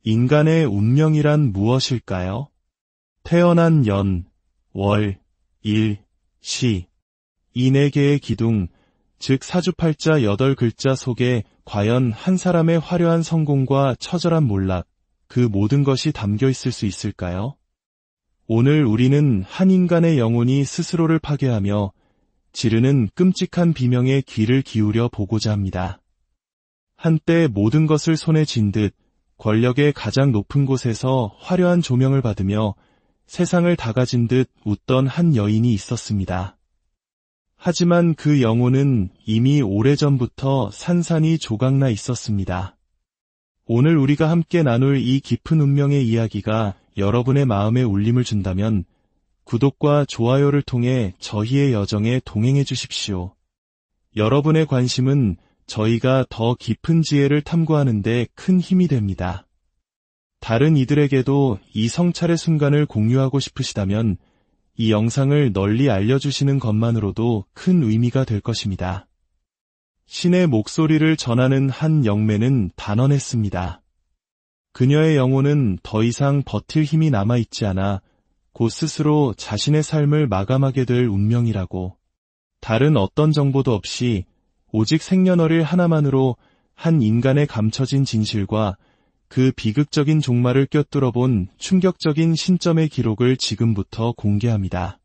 인간의 운명이란 무엇일까요? 태어난 연, 월, 일, 시, 이 네 개의 기둥, 즉 사주팔자 8글자 속에 과연 한 사람의 화려한 성공과 처절한 몰락, 그 모든 것이 담겨 있을 수 있을까요? 오늘 우리는 한 인간의 영혼이 스스로를 파괴하며 지르는 끔찍한 비명에 귀를 기울여 보고자 합니다. 한때 모든 것을 손에 쥔 듯 권력의 가장 높은 곳에서 화려한 조명을 받으며 세상을 다 가진 듯 웃던 한 여인이 있었습니다. 하지만 그 영혼은 이미 오래전부터 산산이 조각나 있었습니다. 오늘 우리가 함께 나눌 이 깊은 운명의 이야기가 여러분의 마음에 울림을 준다면 구독과 좋아요를 통해 저희의 여정에 동행해 주십시오. 여러분의 관심은 저희가 더 깊은 지혜를 탐구하는 데 큰 힘이 됩니다. 다른 이들에게도 이 성찰의 순간을 공유하고 싶으시다면 이 영상을 널리 알려주시는 것만으로도 큰 의미가 될 것입니다. 신의 목소리를 전하는 한 영매는 단언했습니다. 그녀의 영혼은 더 이상 버틸 힘이 남아있지 않아 곧 스스로 자신의 삶을 마감하게 될 운명이라고. 다른 어떤 정보도 없이 오직 생년월일 하나만으로 한 인간의 감춰진 진실과 그 비극적인 종말을 꿰뚫어본 충격적인 신점의 기록을 지금부터 공개합니다.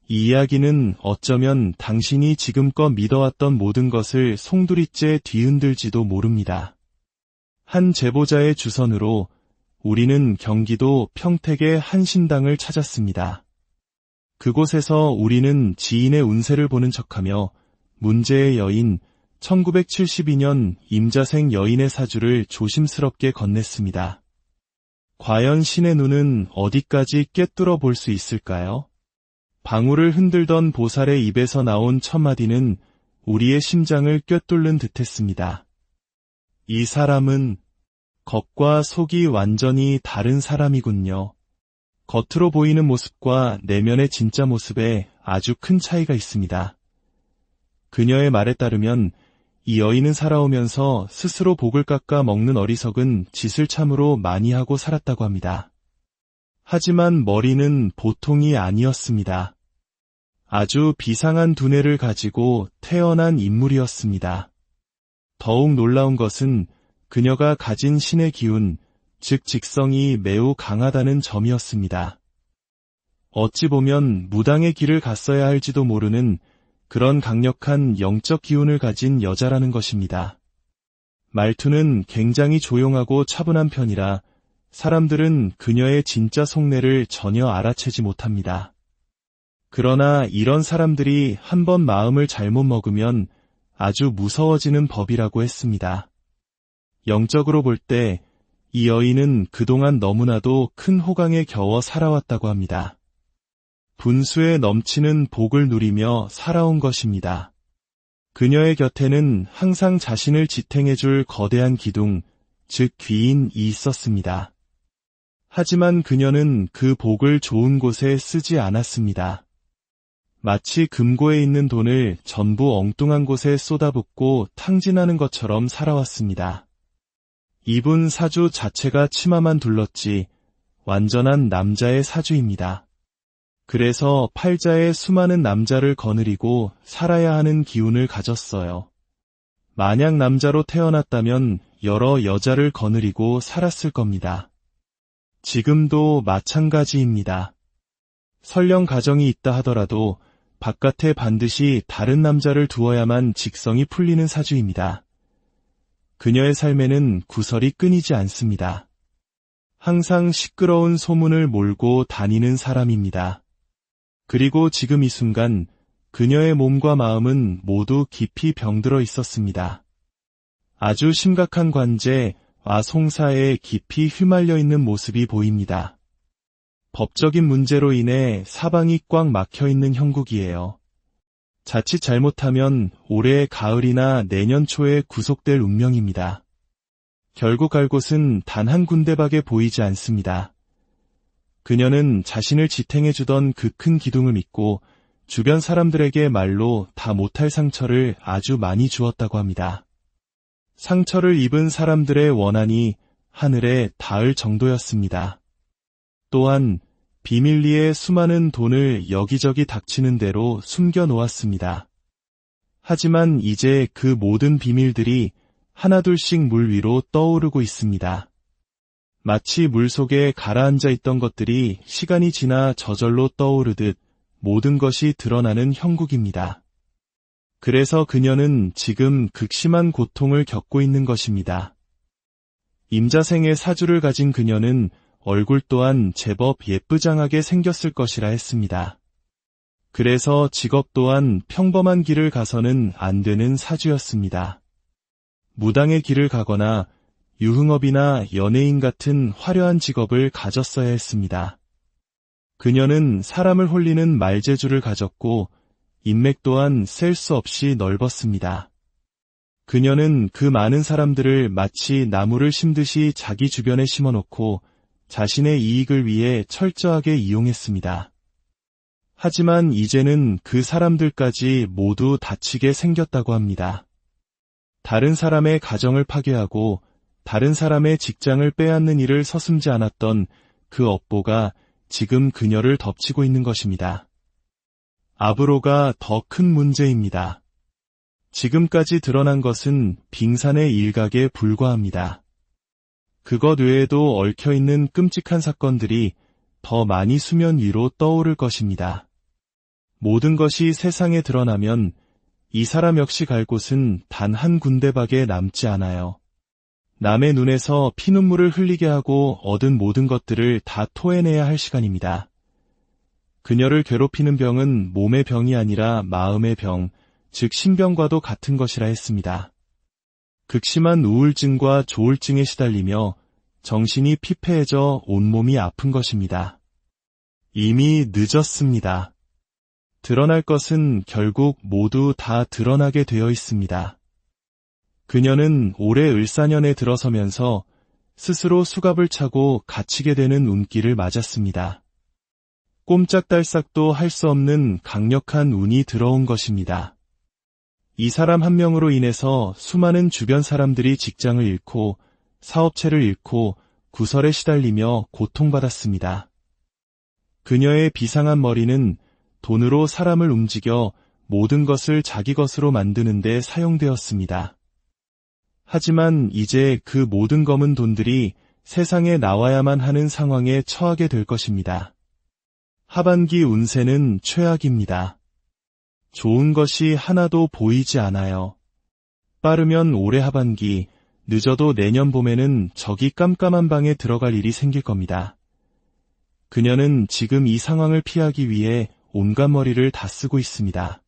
이 이야기는 어쩌면 당신이 지금껏 믿어왔던 모든 것을 송두리째 뒤흔들지도 모릅니다. 한 제보자의 주선으로 우리는 경기도 평택의 한 신당을 찾았습니다. 그곳에서 우리는 지인의 운세를 보는 척하며 문제의 여인 1972년 임자생 여인의 사주를 조심스럽게 건넸습니다. 과연 신의 눈은 어디까지 꿰뚫어 볼 수 있을까요? 방울을 흔들던 보살의 입에서 나온 첫 마디는 우리의 심장을 꿰뚫는 듯했습니다. 이 사람은 겉과 속이 완전히 다른 사람이군요. 겉으로 보이는 모습과 내면의 진짜 모습에 아주 큰 차이가 있습니다. 그녀의 말에 따르면 이 여인은 살아오면서 스스로 복을 깎아 먹는 어리석은 짓을 참으로 많이 하고 살았다고 합니다. 하지만 머리는 보통이 아니었습니다. 아주 비상한 두뇌를 가지고 태어난 인물이었습니다. 더욱 놀라운 것은 그녀가 가진 신의 기운, 즉 직성이 매우 강하다는 점이었습니다. 어찌 보면 무당의 길을 갔어야 할지도 모르는 그런 강력한 영적 기운을 가진 여자라는 것입니다. 말투는 굉장히 조용하고 차분한 편이라 사람들은 그녀의 진짜 속내를 전혀 알아채지 못합니다. 그러나 이런 사람들이 한번 마음을 잘못 먹으면 아주 무서워지는 법이라고 했습니다. 영적으로 볼 때 이 여인은 그동안 너무나도 큰 호강에 겨워 살아왔다고 합니다. 분수에 넘치는 복을 누리며 살아온 것입니다. 그녀의 곁에는 항상 자신을 지탱해줄 거대한 기둥, 즉 귀인이 있었습니다. 하지만 그녀는 그 복을 좋은 곳에 쓰지 않았습니다. 마치 금고에 있는 돈을 전부 엉뚱한 곳에 쏟아붓고 탕진하는 것처럼 살아왔습니다. 이분 사주 자체가 치마만 둘렀지 완전한 남자의 사주입니다. 그래서 팔자에 수많은 남자를 거느리고 살아야 하는 기운을 가졌어요. 만약 남자로 태어났다면 여러 여자를 거느리고 살았을 겁니다. 지금도 마찬가지입니다. 설령 가정이 있다 하더라도 바깥에 반드시 다른 남자를 두어야만 직성이 풀리는 사주입니다. 그녀의 삶에는 구설이 끊이지 않습니다. 항상 시끄러운 소문을 몰고 다니는 사람입니다. 그리고 지금 이 순간 그녀의 몸과 마음은 모두 깊이 병들어 있었습니다. 아주 심각한 관제, 아송사에 깊이 휘말려 있는 모습이 보입니다. 법적인 문제로 인해 사방이 꽉 막혀 있는 형국이에요. 자칫 잘못하면 올해 가을이나 내년 초에 구속될 운명입니다. 결국 갈 곳은 단 한 군데밖에 보이지 않습니다. 그녀는 자신을 지탱해주던 그 큰 기둥을 믿고 주변 사람들에게 말로 다 못할 상처를 아주 많이 주었다고 합니다. 상처를 입은 사람들의 원한이 하늘에 닿을 정도였습니다. 또한 비밀리에 수많은 돈을 여기저기 닥치는 대로 숨겨 놓았습니다. 하지만 이제 그 모든 비밀들이 하나둘씩 물 위로 떠오르고 있습니다. 마치 물속에 가라앉아 있던 것들이 시간이 지나 저절로 떠오르듯 모든 것이 드러나는 형국입니다. 그래서 그녀는 지금 극심한 고통을 겪고 있는 것입니다. 임자생의 사주를 가진 그녀는 얼굴 또한 제법 예쁘장하게 생겼을 것이라 했습니다. 그래서 직업 또한 평범한 길을 가서는 안 되는 사주였습니다. 무당의 길을 가거나 유흥업이나 연예인 같은 화려한 직업을 가졌어야 했습니다. 그녀는 사람을 홀리는 말재주를 가졌고 인맥 또한 셀 수 없이 넓었습니다. 그녀는 그 많은 사람들을 마치 나무를 심듯이 자기 주변에 심어놓고 자신의 이익을 위해 철저하게 이용했습니다. 하지만 이제는 그 사람들까지 모두 다치게 생겼다고 합니다. 다른 사람의 가정을 파괴하고 다른 사람의 직장을 빼앗는 일을 서슴지 않았던 그 업보가 지금 그녀를 덮치고 있는 것입니다. 앞으로가 더 큰 문제입니다. 지금까지 드러난 것은 빙산의 일각에 불과합니다. 그것 외에도 얽혀있는 끔찍한 사건들이 더 많이 수면 위로 떠오를 것입니다. 모든 것이 세상에 드러나면 이 사람 역시 갈 곳은 단 한 군데밖에 남지 않아요. 남의 눈에서 피눈물을 흘리게 하고 얻은 모든 것들을 다 토해내야 할 시간입니다. 그녀를 괴롭히는 병은 몸의 병이 아니라 마음의 병, 즉 신병과도 같은 것이라 했습니다. 극심한 우울증과 조울증에 시달리며 정신이 피폐해져 온몸이 아픈 것입니다. 이미 늦었습니다. 드러날 것은 결국 모두 다 드러나게 되어 있습니다. 그녀는 올해 을사년에 들어서면서 스스로 수갑을 차고 갇히게 되는 운기를 맞았습니다. 꼼짝달싹도 할 수 없는 강력한 운이 들어온 것입니다. 이 사람 한 명으로 인해서 수많은 주변 사람들이 직장을 잃고 사업체를 잃고 구설에 시달리며 고통받았습니다. 그녀의 비상한 머리는 돈으로 사람을 움직여 모든 것을 자기 것으로 만드는 데 사용되었습니다. 하지만 이제 그 모든 검은 돈들이 세상에 나와야만 하는 상황에 처하게 될 것입니다. 하반기 운세는 최악입니다. 좋은 것이 하나도 보이지 않아요. 빠르면 올해 하반기, 늦어도 내년 봄에는 저기 깜깜한 방에 들어갈 일이 생길 겁니다. 그녀는 지금 이 상황을 피하기 위해 온갖 머리를 다 쓰고 있습니다.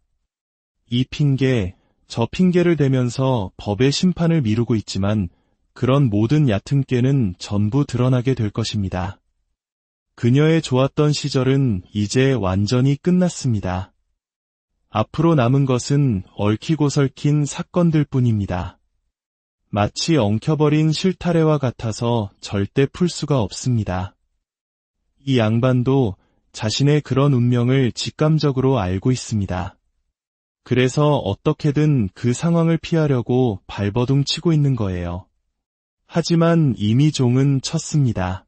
이 핑계, 저 핑계를 대면서 법의 심판을 미루고 있지만 그런 모든 얕은 꾀는 전부 드러나게 될 것입니다. 그녀의 좋았던 시절은 이제 완전히 끝났습니다. 앞으로 남은 것은 얽히고 설킨 사건들 뿐입니다. 마치 엉켜버린 실타래와 같아서 절대 풀 수가 없습니다. 이 양반도 자신의 그런 운명을 직감적으로 알고 있습니다. 그래서 어떻게든 그 상황을 피하려고 발버둥 치고 있는 거예요. 하지만 이미 종은 쳤습니다.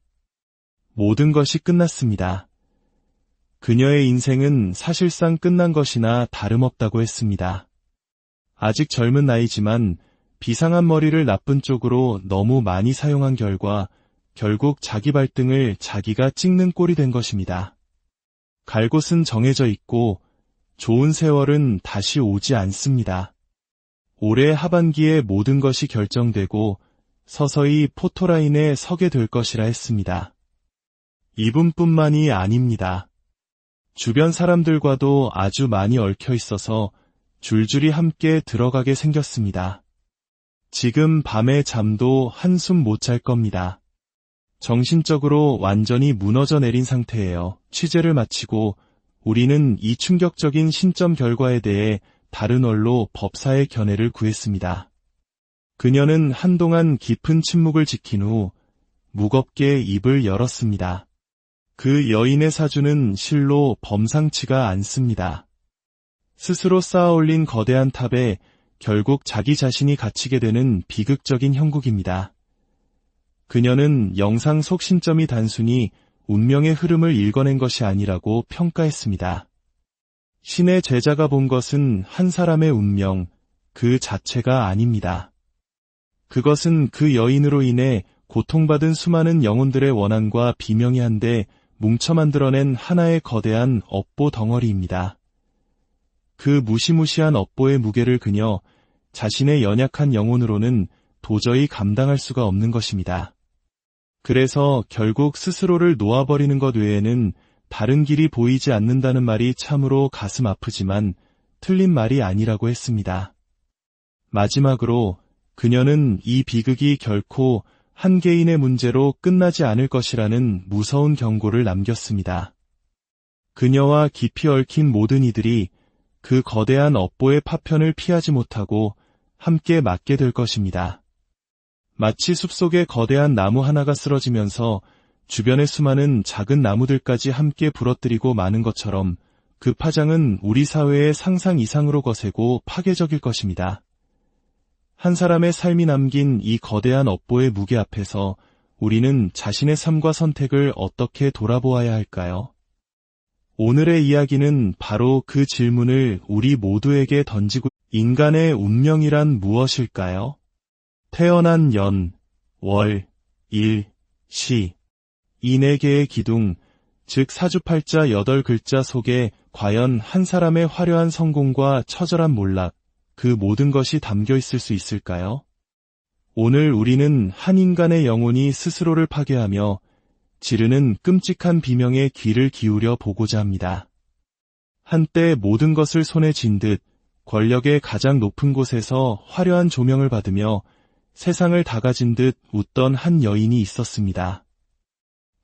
모든 것이 끝났습니다. 그녀의 인생은 사실상 끝난 것이나 다름없다고 했습니다. 아직 젊은 나이지만 비상한 머리를 나쁜 쪽으로 너무 많이 사용한 결과 결국 자기 발등을 자기가 찍는 꼴이 된 것입니다. 갈 곳은 정해져 있고 좋은 세월은 다시 오지 않습니다. 올해 하반기에 모든 것이 결정되고 서서히 포토라인에 서게 될 것이라 했습니다. 이분뿐만이 아닙니다. 주변 사람들과도 아주 많이 얽혀 있어서 줄줄이 함께 들어가게 생겼습니다. 지금 밤에 잠도 한숨 못 잘 겁니다. 정신적으로 완전히 무너져 내린 상태예요. 취재를 마치고 우리는 이 충격적인 신점 결과에 대해 다른 언로 법사의 견해를 구했습니다. 그녀는 한동안 깊은 침묵을 지킨 후 무겁게 입을 열었습니다. 그 여인의 사주는 실로 범상치가 않습니다. 스스로 쌓아올린 거대한 탑에 결국 자기 자신이 갇히게 되는 비극적인 형국입니다. 그녀는 영상 속 신점이 단순히 운명의 흐름을 읽어낸 것이 아니라고 평가했습니다. 신의 제자가 본 것은 한 사람의 운명, 그 자체가 아닙니다. 그것은 그 여인으로 인해 고통받은 수많은 영혼들의 원한과 비명이 한데 뭉쳐 만들어낸 하나의 거대한 업보 덩어리입니다. 그 무시무시한 업보의 무게를 그녀 자신의 연약한 영혼으로는 도저히 감당할 수가 없는 것입니다. 그래서 결국 스스로를 놓아버리는 것 외에는 다른 길이 보이지 않는다는 말이 참으로 가슴 아프지만 틀린 말이 아니라고 했습니다. 마지막으로 그녀는 이 비극이 결코 한 개인의 문제로 끝나지 않을 것이라는 무서운 경고를 남겼습니다. 그녀와 깊이 얽힌 모든 이들이 그 거대한 업보의 파편을 피하지 못하고 함께 맞게 될 것입니다. 마치 숲속의 거대한 나무 하나가 쓰러지면서 주변의 수많은 작은 나무들까지 함께 부러뜨리고 마는 것처럼 그 파장은 우리 사회의 상상 이상으로 거세고 파괴적일 것입니다. 한 사람의 삶이 남긴 이 거대한 업보의 무게 앞에서 우리는 자신의 삶과 선택을 어떻게 돌아보아야 할까요? 오늘의 이야기는 바로 그 질문을 우리 모두에게 던지고 인간의 운명이란 무엇일까요? 태어난 연, 월, 일, 시, 이 네 개의 기둥, 즉 사주팔자 8글자 속에 과연 한 사람의 화려한 성공과 처절한 몰락, 그 모든 것이 담겨 있을 수 있을까요? 오늘 우리는 한 인간의 영혼이 스스로를 파괴하며 지르는 끔찍한 비명에 귀를 기울여 보고자 합니다. 한때 모든 것을 손에 쥔 듯 권력의 가장 높은 곳에서 화려한 조명을 받으며 세상을 다 가진 듯 웃던 한 여인이 있었습니다.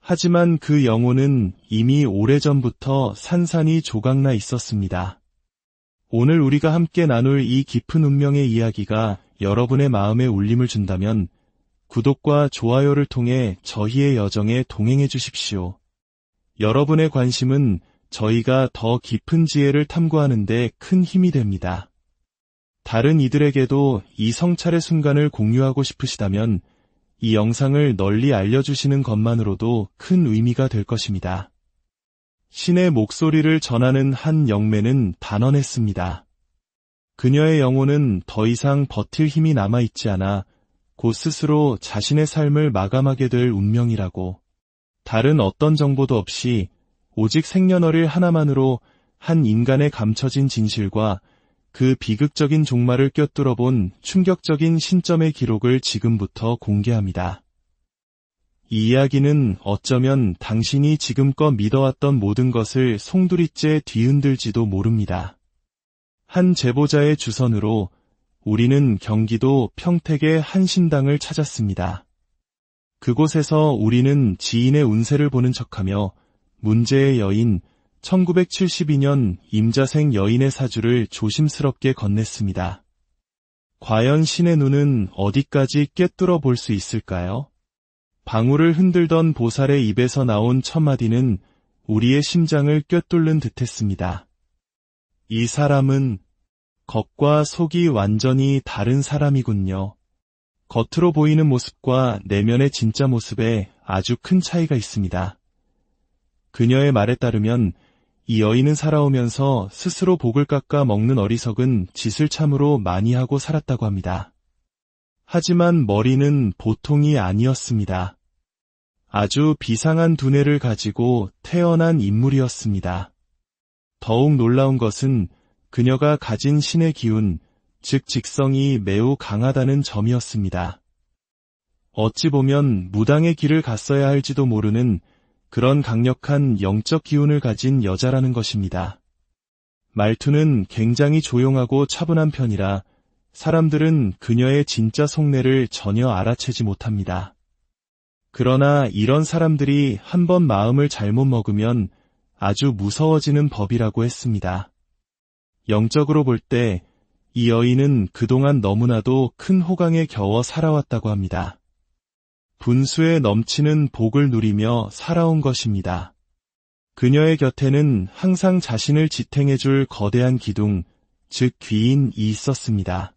하지만 그 영혼은 이미 오래전부터 산산이 조각나 있었습니다. 오늘 우리가 함께 나눌 이 깊은 운명의 이야기가 여러분의 마음에 울림을 준다면 구독과 좋아요를 통해 저희의 여정에 동행해 주십시오. 여러분의 관심은 저희가 더 깊은 지혜를 탐구하는 데 큰 힘이 됩니다. 다른 이들에게도 이 성찰의 순간을 공유하고 싶으시다면 이 영상을 널리 알려주시는 것만으로도 큰 의미가 될 것입니다. 신의 목소리를 전하는 한 영매는 단언했습니다. 그녀의 영혼은 더 이상 버틸 힘이 남아있지 않아 곧 스스로 자신의 삶을 마감하게 될 운명이라고. 다른 어떤 정보도 없이 오직 생년월일 하나만으로 한 인간의 감춰진 진실과 그 비극적인 종말을 꿰뚫어 본 충격적인 신점의 기록을 지금부터 공개합니다. 이 이야기는 어쩌면 당신이 지금껏 믿어왔던 모든 것을 송두리째 뒤흔들지도 모릅니다. 한 제보자의 주선으로 우리는 경기도 평택의 한 신당을 찾았습니다. 그곳에서 우리는 지인의 운세를 보는 척하며 문제의 여인 1972년 임자생 여인의 사주를 조심스럽게 건넸습니다. 과연 신의 눈은 어디까지 꿰뚫어 볼 수 있을까요? 방울을 흔들던 보살의 입에서 나온 첫 마디는 우리의 심장을 꿰뚫는 듯했습니다. 이 사람은 겉과 속이 완전히 다른 사람이군요. 겉으로 보이는 모습과 내면의 진짜 모습에 아주 큰 차이가 있습니다. 그녀의 말에 따르면 이 여인은 살아오면서 스스로 복을 깎아 먹는 어리석은 짓을 참으로 많이 하고 살았다고 합니다. 하지만 머리는 보통이 아니었습니다. 아주 비상한 두뇌를 가지고 태어난 인물이었습니다. 더욱 놀라운 것은 그녀가 가진 신의 기운, 즉 직성이 매우 강하다는 점이었습니다. 어찌 보면 무당의 길을 갔어야 할지도 모르는 그런 강력한 영적 기운을 가진 여자라는 것입니다. 말투는 굉장히 조용하고 차분한 편이라 사람들은 그녀의 진짜 속내를 전혀 알아채지 못합니다. 그러나 이런 사람들이 한번 마음을 잘못 먹으면 아주 무서워지는 법이라고 했습니다. 영적으로 볼 때 이 여인은 그동안 너무나도 큰 호강에 겨워 살아왔다고 합니다. 분수에 넘치는 복을 누리며 살아온 것입니다. 그녀의 곁에는 항상 자신을 지탱해줄 거대한 기둥, 즉 귀인이 있었습니다.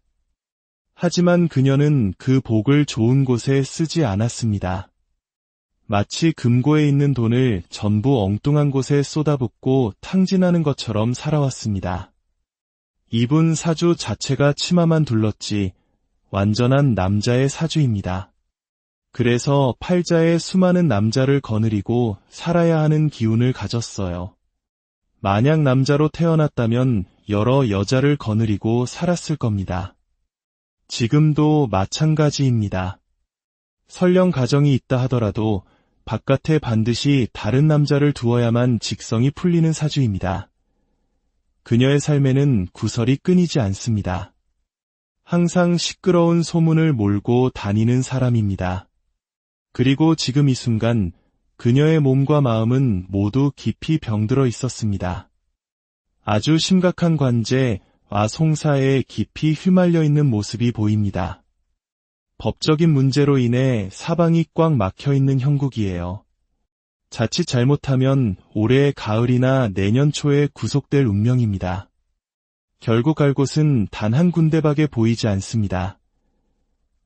하지만 그녀는 그 복을 좋은 곳에 쓰지 않았습니다. 마치 금고에 있는 돈을 전부 엉뚱한 곳에 쏟아붓고 탕진하는 것처럼 살아왔습니다. 이분 사주 자체가 치마만 둘렀지 완전한 남자의 사주입니다. 그래서 팔자에 수많은 남자를 거느리고 살아야 하는 기운을 가졌어요. 만약 남자로 태어났다면 여러 여자를 거느리고 살았을 겁니다. 지금도 마찬가지입니다. 설령 가정이 있다 하더라도 바깥에 반드시 다른 남자를 두어야만 직성이 풀리는 사주입니다. 그녀의 삶에는 구설이 끊이지 않습니다. 항상 시끄러운 소문을 몰고 다니는 사람입니다. 그리고 지금 이 순간 그녀의 몸과 마음은 모두 깊이 병들어 있었습니다. 아주 심각한 관제와 송사에 깊이 휘말려 있는 모습이 보입니다. 법적인 문제로 인해 사방이 꽉 막혀 있는 형국이에요. 자칫 잘못하면 올해 가을이나 내년 초에 구속될 운명입니다. 결국 갈 곳은 단 한 군데밖에 보이지 않습니다.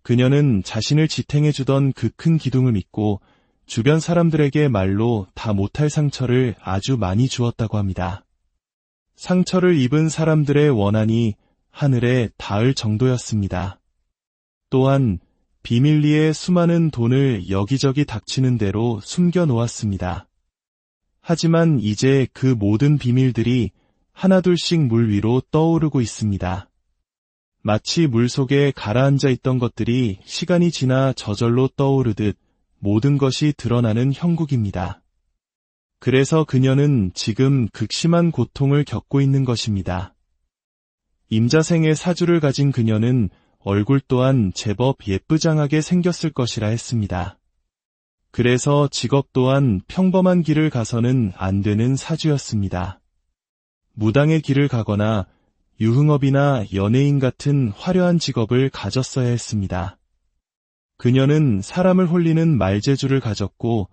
그녀는 자신을 지탱해주던 그 큰 기둥을 믿고 주변 사람들에게 말로 다 못할 상처를 아주 많이 주었다고 합니다. 상처를 입은 사람들의 원한이 하늘에 닿을 정도였습니다. 또한 비밀리에 수많은 돈을 여기저기 닥치는 대로 숨겨 놓았습니다. 하지만 이제 그 모든 비밀들이 하나둘씩 물 위로 떠오르고 있습니다. 마치 물속에 가라앉아 있던 것들이 시간이 지나 저절로 떠오르듯 모든 것이 드러나는 형국입니다. 그래서 그녀는 지금 극심한 고통을 겪고 있는 것입니다. 임자생의 사주를 가진 그녀는 얼굴 또한 제법 예쁘장하게 생겼을 것이라 했습니다. 그래서 직업 또한 평범한 길을 가서는 안 되는 사주였습니다. 무당의 길을 가거나 유흥업이나 연예인 같은 화려한 직업을 가졌어야 했습니다. 그녀는 사람을 홀리는 말재주를 가졌고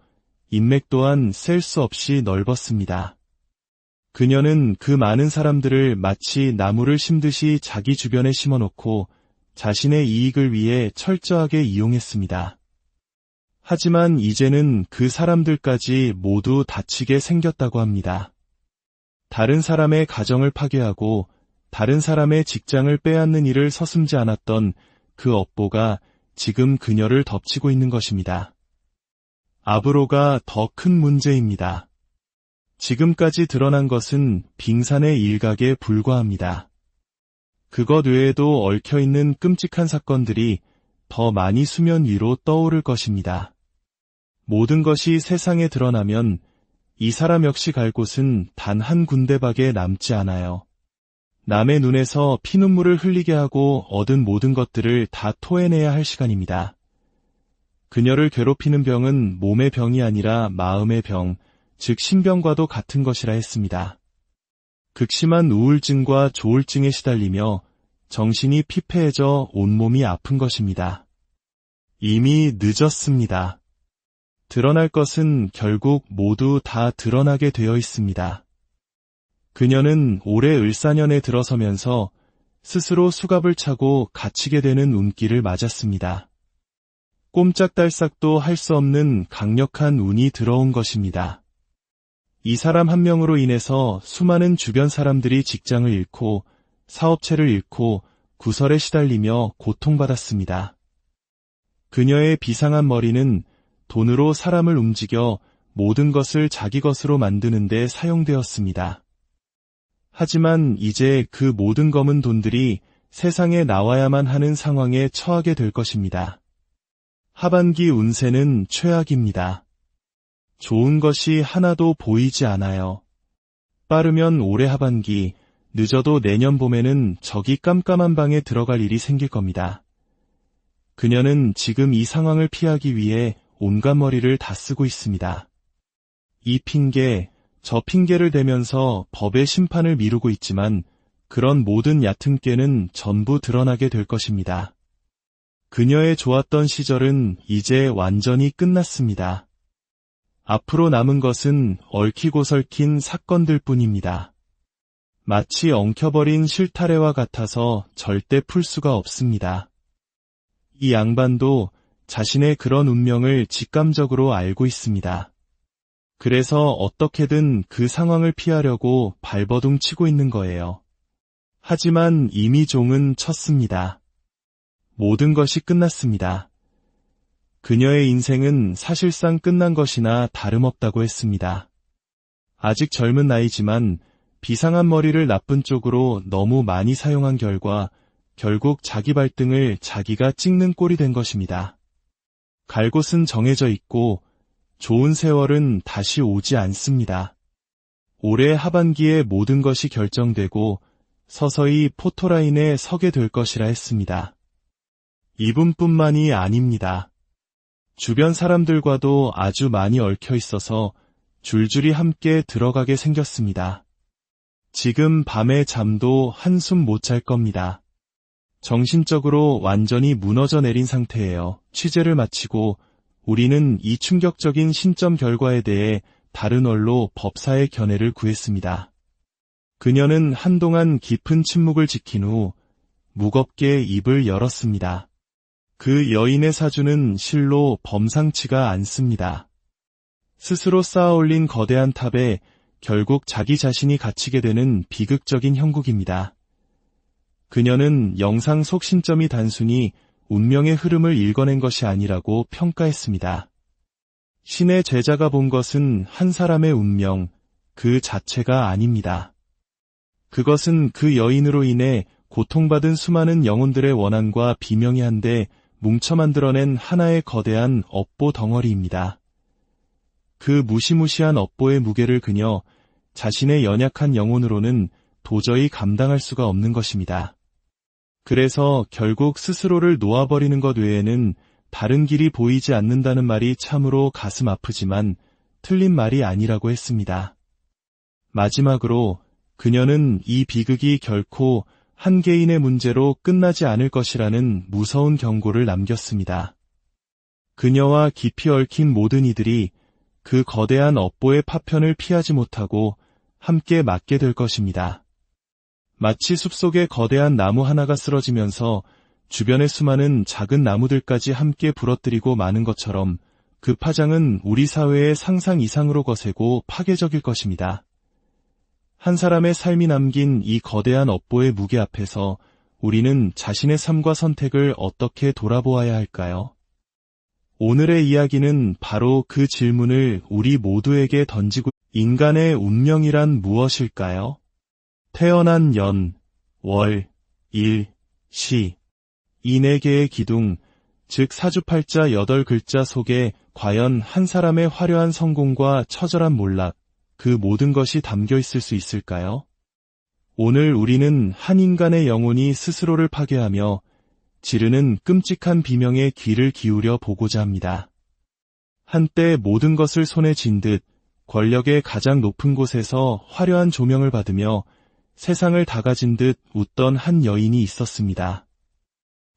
인맥 또한 셀 수 없이 넓었습니다. 그녀는 그 많은 사람들을 마치 나무를 심듯이 자기 주변에 심어놓고 자신의 이익을 위해 철저하게 이용했습니다. 하지만 이제는 그 사람들까지 모두 다치게 생겼다고 합니다. 다른 사람의 가정을 파괴하고 다른 사람의 직장을 빼앗는 일을 서슴지 않았던 그 업보가 지금 그녀를 덮치고 있는 것입니다. 앞으로가 더 큰 문제입니다. 지금까지 드러난 것은 빙산의 일각에 불과합니다. 그것 외에도 얽혀있는 끔찍한 사건들이 더 많이 수면 위로 떠오를 것입니다. 모든 것이 세상에 드러나면 이 사람 역시 갈 곳은 단 한 군데밖에 남지 않아요. 남의 눈에서 피눈물을 흘리게 하고 얻은 모든 것들을 다 토해내야 할 시간입니다. 그녀를 괴롭히는 병은 몸의 병이 아니라 마음의 병, 즉 신병과도 같은 것이라 했습니다. 극심한 우울증과 조울증에 시달리며 정신이 피폐해져 온몸이 아픈 것입니다. 이미 늦었습니다. 드러날 것은 결국 모두 다 드러나게 되어 있습니다. 그녀는 올해 을사년에 들어서면서 스스로 수갑을 차고 갇히게 되는 운기를 맞았습니다. 꼼짝달싹도 할 수 없는 강력한 운이 들어온 것입니다. 이 사람 한 명으로 인해서 수많은 주변 사람들이 직장을 잃고 사업체를 잃고 구설에 시달리며 고통받았습니다. 그녀의 비상한 머리는 돈으로 사람을 움직여 모든 것을 자기 것으로 만드는 데 사용되었습니다. 하지만 이제 그 모든 검은 돈들이 세상에 나와야만 하는 상황에 처하게 될 것입니다. 하반기 운세는 최악입니다. 좋은 것이 하나도 보이지 않아요. 빠르면 올해 하반기, 늦어도 내년 봄에는 저기 깜깜한 방에 들어갈 일이 생길 겁니다. 그녀는 지금 이 상황을 피하기 위해 온갖 머리를 다 쓰고 있습니다. 이 핑계, 저 핑계를 대면서 법의 심판을 미루고 있지만 그런 모든 얕은 꾀는 전부 드러나게 될 것입니다. 그녀의 좋았던 시절은 이제 완전히 끝났습니다. 앞으로 남은 것은 얽히고 설킨 사건들 뿐입니다. 마치 엉켜버린 실타래와 같아서 절대 풀 수가 없습니다. 이 양반도 자신의 그런 운명을 직감적으로 알고 있습니다. 그래서 어떻게든 그 상황을 피하려고 발버둥 치고 있는 거예요. 하지만 이미 종은 쳤습니다. 모든 것이 끝났습니다. 그녀의 인생은 사실상 끝난 것이나 다름없다고 했습니다. 아직 젊은 나이지만 비상한 머리를 나쁜 쪽으로 너무 많이 사용한 결과 결국 자기 발등을 자기가 찍는 꼴이 된 것입니다. 갈 곳은 정해져 있고 좋은 세월은 다시 오지 않습니다. 올해 하반기에 모든 것이 결정되고 서서히 포토라인에 서게 될 것이라 했습니다. 이분뿐만이 아닙니다. 주변 사람들과도 아주 많이 얽혀 있어서 줄줄이 함께 들어가게 생겼습니다. 지금 밤에 잠도 한숨 못 잘 겁니다. 정신적으로 완전히 무너져 내린 상태예요. 취재를 마치고 우리는 이 충격적인 신점 결과에 대해 다른 언로 법사의 견해를 구했습니다. 그녀는 한동안 깊은 침묵을 지킨 후 무겁게 입을 열었습니다. 그 여인의 사주는 실로 범상치가 않습니다. 스스로 쌓아올린 거대한 탑에 결국 자기 자신이 갇히게 되는 비극적인 형국입니다. 그녀는 영상 속 신점이 단순히 운명의 흐름을 읽어낸 것이 아니라고 평가했습니다. 신의 제자가 본 것은 한 사람의 운명, 그 자체가 아닙니다. 그것은 그 여인으로 인해 고통받은 수많은 영혼들의 원한과 비명이 한데 뭉쳐 만들어낸 하나의 거대한 업보 덩어리입니다. 그 무시무시한 업보의 무게를 그녀 자신의 연약한 영혼으로는 도저히 감당할 수가 없는 것입니다. 그래서 결국 스스로를 놓아버리는 것 외에는 다른 길이 보이지 않는다는 말이 참으로 가슴 아프지만 틀린 말이 아니라고 했습니다. 마지막으로 그녀는 이 비극이 결코 한 개인의 문제로 끝나지 않을 것이라는 무서운 경고를 남겼습니다. 그녀와 깊이 얽힌 모든 이들이 그 거대한 업보의 파편을 피하지 못하고 함께 맞게 될 것입니다. 마치 숲속의 거대한 나무 하나가 쓰러지면서 주변의 수많은 작은 나무들까지 함께 부러뜨리고 마는 것처럼 그 파장은 우리 사회의 상상 이상으로 거세고 파괴적일 것입니다. 한 사람의 삶이 남긴 이 거대한 업보의 무게 앞에서 우리는 자신의 삶과 선택을 어떻게 돌아보아야 할까요? 오늘의 이야기는 바로 그 질문을 우리 모두에게 던지고 인간의 운명이란 무엇일까요? 태어난 연, 월, 일, 시, 이 네 개의 기둥, 즉 사주팔자 8글자 속에 과연 한 사람의 화려한 성공과 처절한 몰락, 그 모든 것이 담겨 있을 수 있을까요? 오늘 우리는 한 인간의 영혼이 스스로를 파괴하며 지르는 끔찍한 비명에 귀를 기울여 보고자 합니다. 한때 모든 것을 손에 쥔 듯 권력의 가장 높은 곳에서 화려한 조명을 받으며 세상을 다 가진 듯 웃던 한 여인이 있었습니다.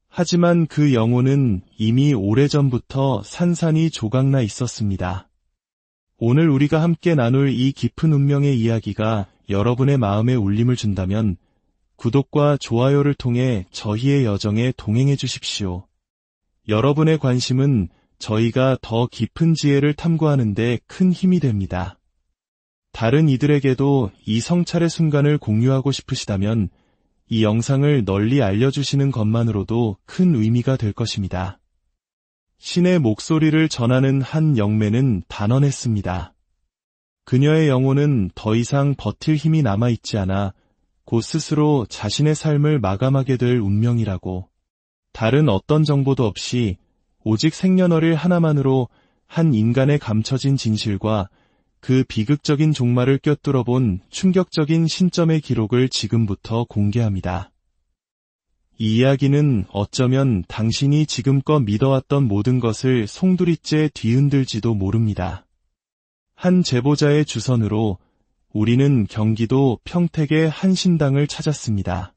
하지만 그 영혼은 이미 오래전부터 산산이 조각나 있었습니다. 오늘 우리가 함께 나눌 이 깊은 운명의 이야기가 여러분의 마음에 울림을 준다면 구독과 좋아요를 통해 저희의 여정에 동행해 주십시오. 여러분의 관심은 저희가 더 깊은 지혜를 탐구하는 데 큰 힘이 됩니다. 다른 이들에게도 이 성찰의 순간을 공유하고 싶으시다면 이 영상을 널리 알려주시는 것만으로도 큰 의미가 될 것입니다. 신의 목소리를 전하는 한 영매는 단언했습니다. 그녀의 영혼은 더 이상 버틸 힘이 남아있지 않아 곧 스스로 자신의 삶을 마감하게 될 운명이라고. 다른 어떤 정보도 없이 오직 생년월일 하나만으로 한 인간의 감춰진 진실과 그 비극적인 종말을 꿰뚫어 본 충격적인 신점의 기록을 지금부터 공개합니다. 이 이야기는 어쩌면 당신이 지금껏 믿어왔던 모든 것을 송두리째 뒤흔들지도 모릅니다. 한 제보자의 주선으로 우리는 경기도 평택의 한 신당을 찾았습니다.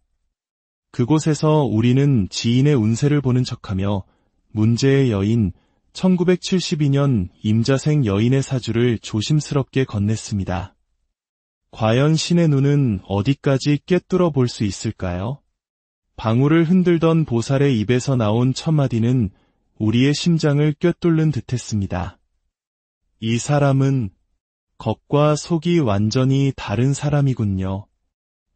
그곳에서 우리는 지인의 운세를 보는 척하며 문제의 여인 1972년 임자생 여인의 사주를 조심스럽게 건넸습니다. 과연 신의 눈은 어디까지 꿰뚫어 볼 수 있을까요? 방울을 흔들던 보살의 입에서 나온 첫 마디는 우리의 심장을 꿰뚫는 듯했습니다. 이 사람은 겉과 속이 완전히 다른 사람이군요.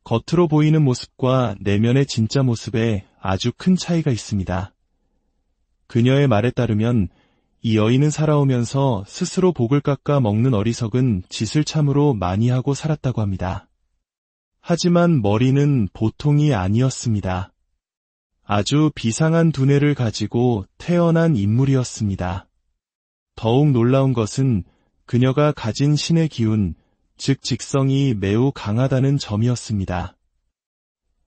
겉으로 보이는 모습과 내면의 진짜 모습에 아주 큰 차이가 있습니다. 그녀의 말에 따르면 이 여인은 살아오면서 스스로 복을 깎아 먹는 어리석은 짓을 참으로 많이 하고 살았다고 합니다. 하지만 머리는 보통이 아니었습니다. 아주 비상한 두뇌를 가지고 태어난 인물이었습니다. 더욱 놀라운 것은 그녀가 가진 신의 기운, 즉 직성이 매우 강하다는 점이었습니다.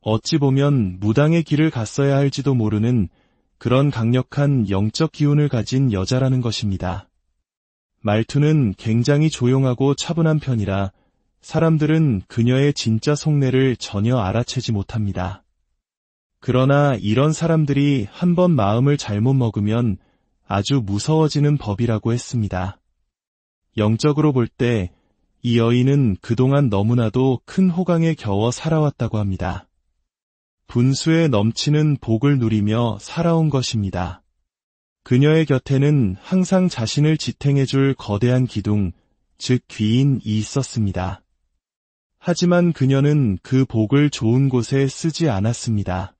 어찌 보면 무당의 길을 갔어야 할지도 모르는 그런 강력한 영적 기운을 가진 여자라는 것입니다. 말투는 굉장히 조용하고 차분한 편이라 사람들은 그녀의 진짜 속내를 전혀 알아채지 못합니다. 그러나 이런 사람들이 한번 마음을 잘못 먹으면 아주 무서워지는 법이라고 했습니다. 영적으로 볼 때 이 여인은 그동안 너무나도 큰 호강에 겨워 살아왔다고 합니다. 분수에 넘치는 복을 누리며 살아온 것입니다. 그녀의 곁에는 항상 자신을 지탱해줄 거대한 기둥, 즉 귀인이 있었습니다. 하지만 그녀는 그 복을 좋은 곳에 쓰지 않았습니다.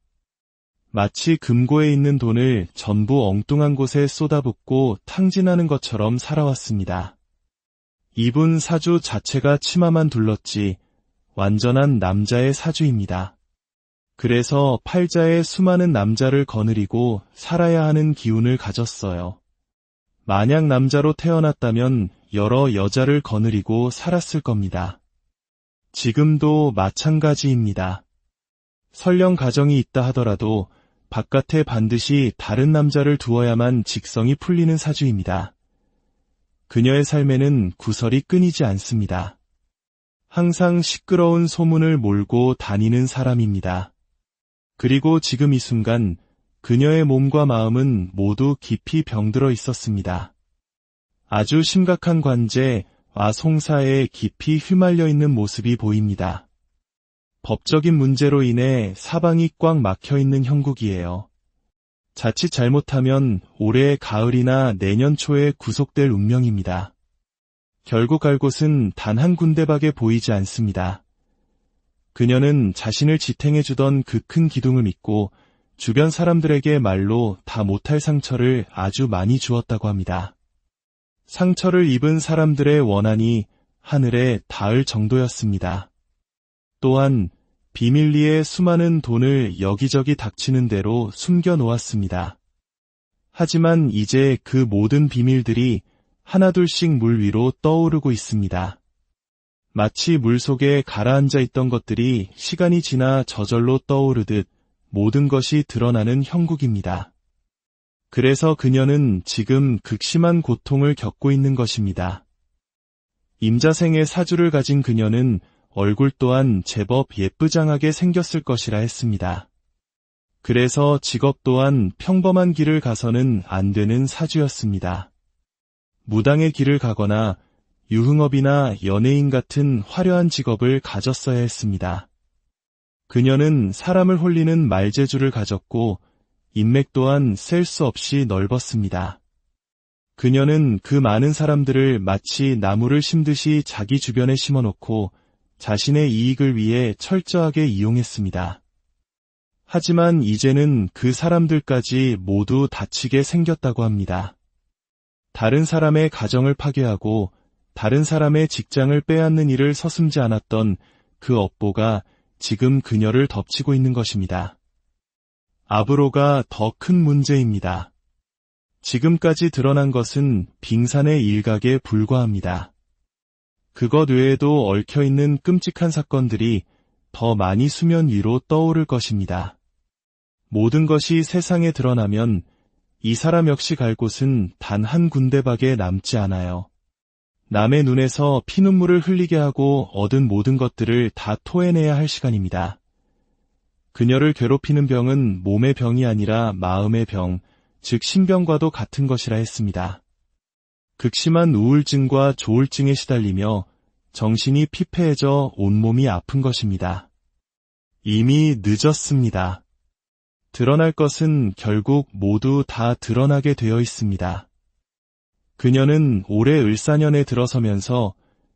마치 금고에 있는 돈을 전부 엉뚱한 곳에 쏟아붓고 탕진하는 것처럼 살아왔습니다. 이분 사주 자체가 치마만 둘렀지 완전한 남자의 사주입니다. 그래서 팔자에 수많은 남자를 거느리고 살아야 하는 기운을 가졌어요. 만약 남자로 태어났다면 여러 여자를 거느리고 살았을 겁니다. 지금도 마찬가지입니다. 설령 가정이 있다 하더라도 바깥에 반드시 다른 남자를 두어야만 직성이 풀리는 사주입니다. 그녀의 삶에는 구설이 끊이지 않습니다. 항상 시끄러운 소문을 몰고 다니는 사람입니다. 그리고 지금 이 순간 그녀의 몸과 마음은 모두 깊이 병들어 있었습니다. 아주 심각한 관제와 송사에 깊이 휘말려 있는 모습이 보입니다. 법적인 문제로 인해 사방이 꽉 막혀 있는 형국이에요. 자칫 잘못하면 올해 가을이나 내년 초에 구속될 운명입니다. 결국 갈 곳은 단 한 군데밖에 보이지 않습니다. 그녀는 자신을 지탱해주던 그 큰 기둥을 믿고 주변 사람들에게 말로 다 못할 상처를 아주 많이 주었다고 합니다. 상처를 입은 사람들의 원한이 하늘에 닿을 정도였습니다. 또한 비밀리에 수많은 돈을 여기저기 닥치는 대로 숨겨 놓았습니다. 하지만 이제 그 모든 비밀들이 하나둘씩 물 위로 떠오르고 있습니다. 마치 물속에 가라앉아 있던 것들이 시간이 지나 저절로 떠오르듯 모든 것이 드러나는 형국입니다. 그래서 그녀는 지금 극심한 고통을 겪고 있는 것입니다. 임자생의 사주를 가진 그녀는 얼굴 또한 제법 예쁘장하게 생겼을 것이라 했습니다. 그래서 직업 또한 평범한 길을 가서는 안 되는 사주였습니다. 무당의 길을 가거나 유흥업이나 연예인 같은 화려한 직업을 가졌어야 했습니다. 그녀는 사람을 홀리는 말재주를 가졌고 인맥 또한 셀 수 없이 넓었습니다. 그녀는 그 많은 사람들을 마치 나무를 심듯이 자기 주변에 심어놓고 자신의 이익을 위해 철저하게 이용했습니다. 하지만 이제는 그 사람들까지 모두 다치게 생겼다고 합니다. 다른 사람의 가정을 파괴하고 다른 사람의 직장을 빼앗는 일을 서슴지 않았던 그 업보가 지금 그녀를 덮치고 있는 것입니다. 앞으로가 더 큰 문제입니다. 지금까지 드러난 것은 빙산의 일각에 불과합니다. 그것 외에도 얽혀있는 끔찍한 사건들이 더 많이 수면 위로 떠오를 것입니다. 모든 것이 세상에 드러나면 이 사람 역시 갈 곳은 단 한 군데밖에 남지 않아요. 남의 눈에서 피눈물을 흘리게 하고 얻은 모든 것들을 다 토해내야 할 시간입니다. 그녀를 괴롭히는 병은 몸의 병이 아니라 마음의 병, 즉 신병과도 같은 것이라 했습니다. 극심한 우울증과 조울증에 시달리며 정신이 피폐해져 온몸이 아픈 것입니다. 이미 늦었습니다. 드러날 것은 결국 모두 다 드러나게 되어 있습니다. 그녀는 올해 을사년에 들어서면서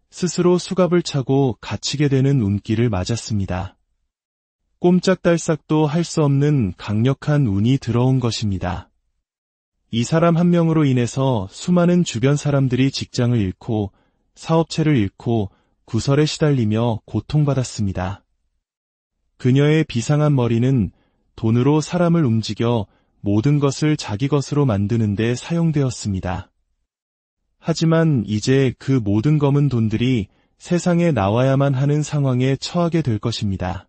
스스로 수갑을 차고 갇히게 되는 운기를 맞았습니다. 꼼짝달싹도 할 수 없는 강력한 운이 들어온 것입니다. 이 사람 한 명으로 인해서 수많은 주변 사람들이 직장을 잃고 사업체를 잃고 구설에 시달리며 고통받았습니다. 그녀의 비상한 머리는 돈으로 사람을 움직여 모든 것을 자기 것으로 만드는 데 사용되었습니다. 하지만 이제 그 모든 검은 돈들이 세상에 나와야만 하는 상황에 처하게 될 것입니다.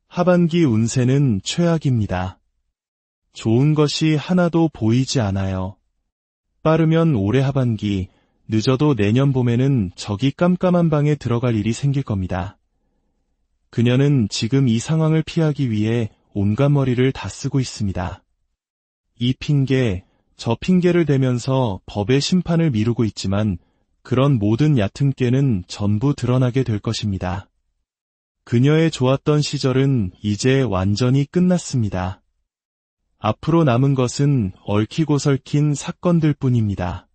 하반기 운세는 최악입니다. 좋은 것이 하나도 보이지 않아요. 빠르면 올해 하반기, 늦어도 내년 봄에는 저기 깜깜한 방에 들어갈 일이 생길 겁니다. 그녀는 지금 이 상황을 피하기 위해 온갖 머리를 다 쓰고 있습니다. 이 핑계, 저 핑계를 대면서 법의 심판을 미루고 있지만 그런 모든 얕은 꾀는 전부 드러나게 될 것입니다. 그녀의 좋았던 시절은 이제 완전히 끝났습니다. 앞으로 남은 것은 얽히고 설킨 사건들 뿐입니다.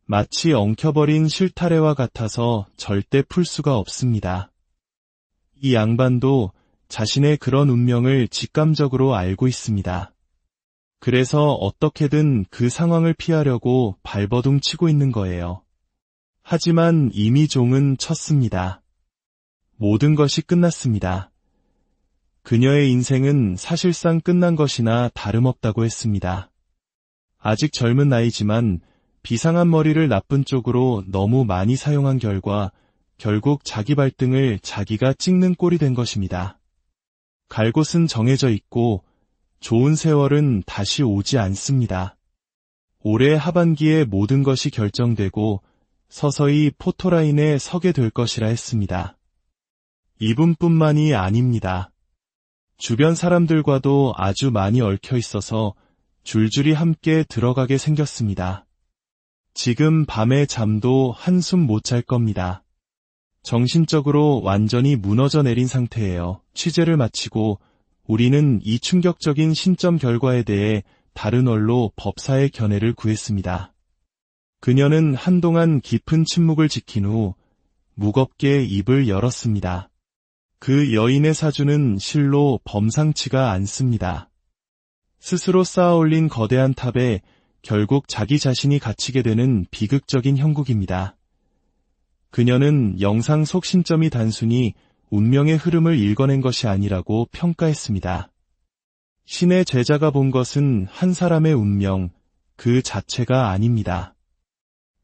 마치 엉켜버린 실타래와 같아서 절대 풀 수가 없습니다. 이 양반도 자신의 그런 운명을 직감적으로 알고 있습니다. 그래서 어떻게든 그 상황을 피하려고 발버둥 치고 있는 거예요. 하지만 이미 종은 쳤습니다. 모든 것이 끝났습니다. 그녀의 인생은 사실상 끝난 것이나 다름없다고 했습니다. 아직 젊은 나이지만 비상한 머리를 나쁜 쪽으로 너무 많이 사용한 결과 결국 자기 발등을 자기가 찍는 꼴이 된 것입니다. 갈 곳은 정해져 있고 좋은 세월은 다시 오지 않습니다. 올해 하반기에 모든 것이 결정되고 서서히 포토라인에 서게 될 것이라 했습니다. 이분뿐만이 아닙니다. 주변 사람들과도 아주 많이 얽혀 있어서 줄줄이 함께 들어가게 생겼습니다. 지금 밤에 잠도 한숨 못 잘 겁니다. 정신적으로 완전히 무너져 내린 상태예요. 취재를 마치고 우리는 이 충격적인 신점 결과에 대해 다른 언로 법사의 견해를 구했습니다. 그녀는 한동안 깊은 침묵을 지킨 후 무겁게 입을 열었습니다. 그 여인의 사주는 실로 범상치가 않습니다. 스스로 쌓아올린 거대한 탑에 결국 자기 자신이 갇히게 되는 비극적인 형국입니다. 그녀는 영상 속 신점이 단순히 운명의 흐름을 읽어낸 것이 아니라고 평가했습니다. 신의 제자가 본 것은 한 사람의 운명, 그 자체가 아닙니다.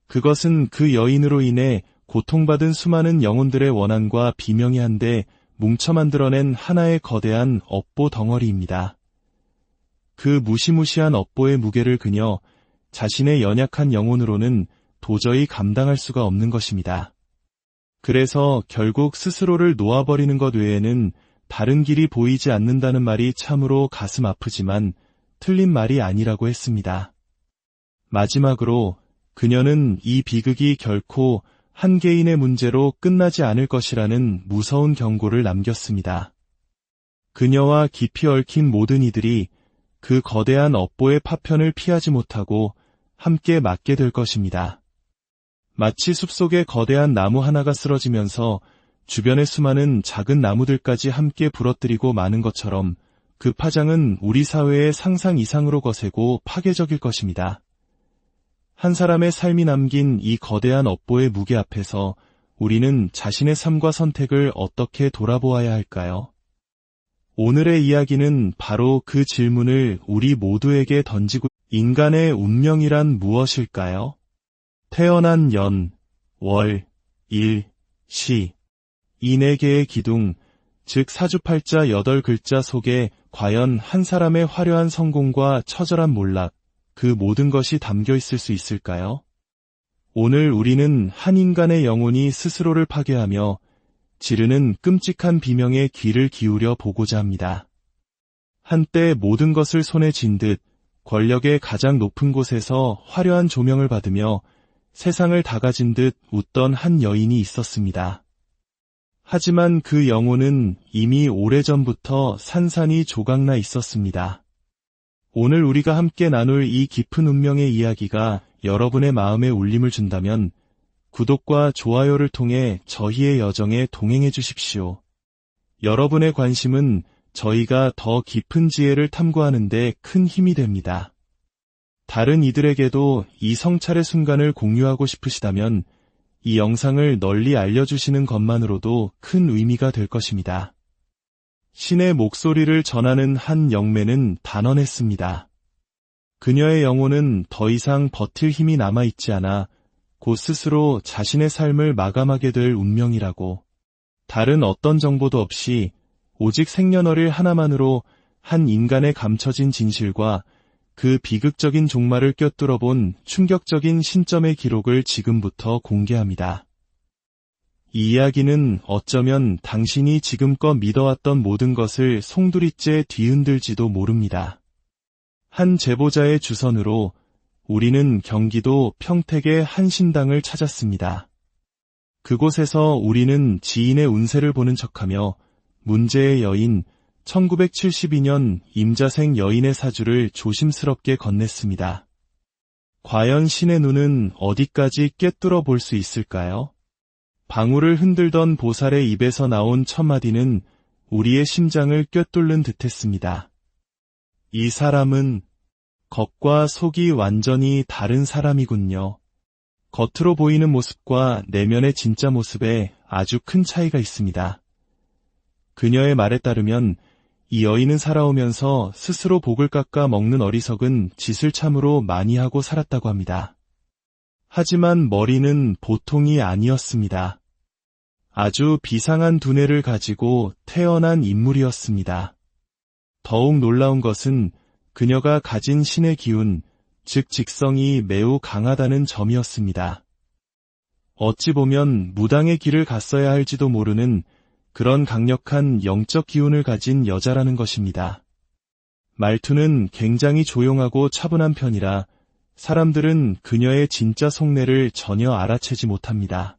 그것은 그 여인으로 인해 고통받은 수많은 영혼들의 원한과 비명이 한데 뭉쳐 만들어낸 하나의 거대한 업보 덩어리입니다. 그 무시무시한 업보의 무게를 그녀 자신의 연약한 영혼으로는 도저히 감당할 수가 없는 것입니다. 그래서 결국 스스로를 놓아버리는 것 외에는 다른 길이 보이지 않는다는 말이 참으로 가슴 아프지만 틀린 말이 아니라고 했습니다. 마지막으로 그녀는 이 비극이 결코 한 개인의 문제로 끝나지 않을 것이라는 무서운 경고를 남겼습니다. 그녀와 깊이 얽힌 모든 이들이 그 거대한 업보의 파편을 피하지 못하고 함께 맞게 될 것입니다. 마치 숲속의 거대한 나무 하나가 쓰러지면서 주변의 수많은 작은 나무들까지 함께 부러뜨리고 마는 것처럼 그 파장은 우리 사회의 상상 이상으로 거세고 파괴적일 것입니다. 한 사람의 삶이 남긴 이 거대한 업보의 무게 앞에서 우리는 자신의 삶과 선택을 어떻게 돌아보아야 할까요? 오늘의 이야기는 바로 그 질문을 우리 모두에게 던지고 인간의 운명이란 무엇일까요? 태어난 연, 월, 일, 시, 이 네 개의 기둥, 즉 사주팔자 8글자 속에 과연 한 사람의 화려한 성공과 처절한 몰락, 그 모든 것이 담겨 있을 수 있을까요? 오늘 우리는 한 인간의 영혼이 스스로를 파괴하며 지르는 끔찍한 비명에 귀를 기울여 보고자 합니다. 한때 모든 것을 손에 쥔 듯 권력의 가장 높은 곳에서 화려한 조명을 받으며 세상을 다 가진 듯 웃던 한 여인이 있었습니다. 하지만 그 영혼은 이미 오래전부터 산산이 조각나 있었습니다. 오늘 우리가 함께 나눌 이 깊은 운명의 이야기가 여러분의 마음에 울림을 준다면 구독과 좋아요를 통해 저희의 여정에 동행해 주십시오. 여러분의 관심은 저희가 더 깊은 지혜를 탐구하는 데 큰 힘이 됩니다. 다른 이들에게도 이 성찰의 순간을 공유하고 싶으시다면 이 영상을 널리 알려주시는 것만으로도 큰 의미가 될 것입니다. 신의 목소리를 전하는 한 영매는 단언했습니다. 그녀의 영혼은 더 이상 버틸 힘이 남아있지 않아 곧 스스로 자신의 삶을 마감하게 될 운명이라고. 다른 어떤 정보도 없이 오직 생년월일 하나만으로 한 인간의 감춰진 진실과 그 비극적인 종말을 꿰뚫어 본 충격적인 신점의 기록을 지금부터 공개합니다. 이 이야기는 어쩌면 당신이 지금껏 믿어왔던 모든 것을 송두리째 뒤흔들지도 모릅니다. 한 제보자의 주선으로 우리는 경기도 평택의 한 신당을 찾았습니다. 그곳에서 우리는 지인의 운세를 보는 척하며 문제의 여인 1972년 임자생 여인의 사주를 조심스럽게 건넸습니다. 과연 신의 눈은 어디까지 꿰뚫어 볼 수 있을까요? 방울을 흔들던 보살의 입에서 나온 첫 마디는 우리의 심장을 꿰뚫는 듯했습니다. 이 사람은 겉과 속이 완전히 다른 사람이군요. 겉으로 보이는 모습과 내면의 진짜 모습에 아주 큰 차이가 있습니다. 그녀의 말에 따르면 이 여인은 살아오면서 스스로 복을 깎아 먹는 어리석은 짓을 참으로 많이 하고 살았다고 합니다. 하지만 머리는 보통이 아니었습니다. 아주 비상한 두뇌를 가지고 태어난 인물이었습니다. 더욱 놀라운 것은 그녀가 가진 신의 기운, 즉 직성이 매우 강하다는 점이었습니다. 어찌 보면 무당의 길을 갔어야 할지도 모르는 그런 강력한 영적 기운을 가진 여자라는 것입니다. 말투는 굉장히 조용하고 차분한 편이라 사람들은 그녀의 진짜 속내를 전혀 알아채지 못합니다.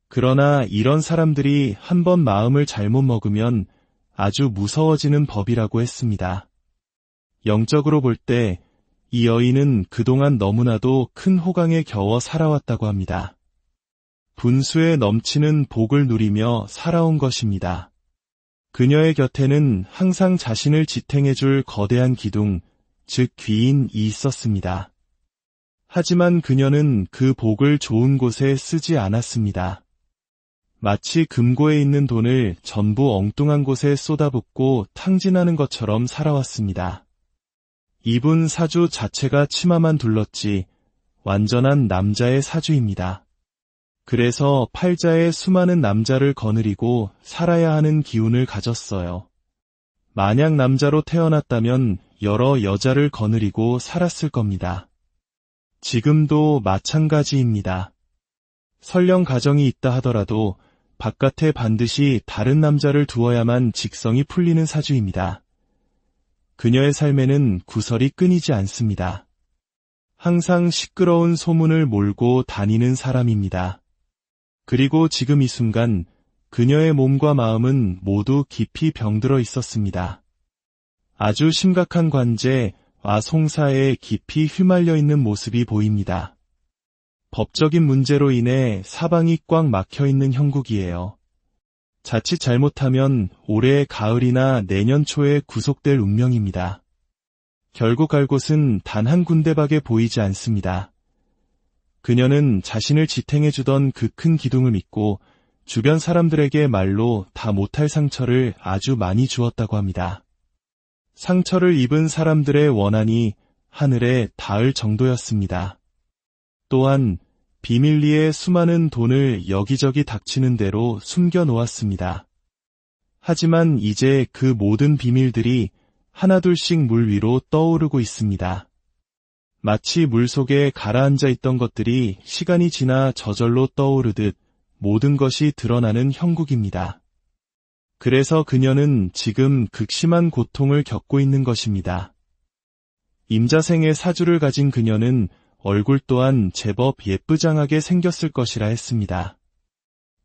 그러나 이런 사람들이 한번 마음을 잘못 먹으면 아주 무서워지는 법이라고 했습니다. 영적으로 볼 때 이 여인은 그동안 너무나도 큰 호강에 겨워 살아왔다고 합니다. 분수에 넘치는 복을 누리며 살아온 것입니다. 그녀의 곁에는 항상 자신을 지탱해줄 거대한 기둥, 즉 귀인이 있었습니다. 하지만 그녀는 그 복을 좋은 곳에 쓰지 않았습니다. 마치 금고에 있는 돈을 전부 엉뚱한 곳에 쏟아붓고 탕진하는 것처럼 살아왔습니다. 이분 사주 자체가 치마만 둘렀지 완전한 남자의 사주입니다. 그래서 팔자에 수많은 남자를 거느리고 살아야 하는 기운을 가졌어요. 만약 남자로 태어났다면 여러 여자를 거느리고 살았을 겁니다. 지금도 마찬가지입니다. 설령 가정이 있다 하더라도 바깥에 반드시 다른 남자를 두어야만 직성이 풀리는 사주입니다. 그녀의 삶에는 구설이 끊이지 않습니다. 항상 시끄러운 소문을 몰고 다니는 사람입니다. 그리고 지금 이 순간 그녀의 몸과 마음은 모두 깊이 병들어 있었습니다. 아주 심각한 관제와 송사에 깊이 휘말려 있는 모습이 보입니다. 법적인 문제로 인해 사방이 꽉 막혀 있는 형국이에요. 자칫 잘못하면 올해 가을이나 내년 초에 구속될 운명입니다. 결국 갈 곳은 단 한 군데밖에 보이지 않습니다. 그녀는 자신을 지탱해주던 그 큰 기둥을 믿고 주변 사람들에게 말로 다 못할 상처를 아주 많이 주었다고 합니다. 상처를 입은 사람들의 원한이 하늘에 닿을 정도였습니다. 또한 비밀리에 수많은 돈을 여기저기 닥치는 대로 숨겨놓았습니다. 하지만 이제 그 모든 비밀들이 하나둘씩 물 위로 떠오르고 있습니다. 마치 물속에 가라앉아 있던 것들이 시간이 지나 저절로 떠오르듯 모든 것이 드러나는 형국입니다. 그래서 그녀는 지금 극심한 고통을 겪고 있는 것입니다. 임자생의 사주를 가진 그녀는 얼굴 또한 제법 예쁘장하게 생겼을 것이라 했습니다.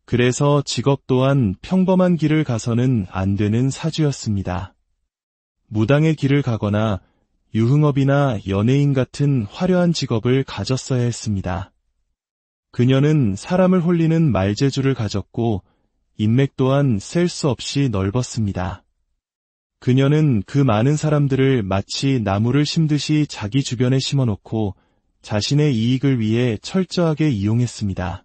그래서 직업 또한 평범한 길을 가서는 안 되는 사주였습니다. 무당의 길을 가거나 유흥업이나 연예인 같은 화려한 직업을 가졌어야 했습니다. 그녀는 사람을 홀리는 말재주를 가졌고 인맥 또한 셀 수 없이 넓었습니다. 그녀는 그 많은 사람들을 마치 나무를 심듯이 자기 주변에 심어놓고 자신의 이익을 위해 철저하게 이용했습니다.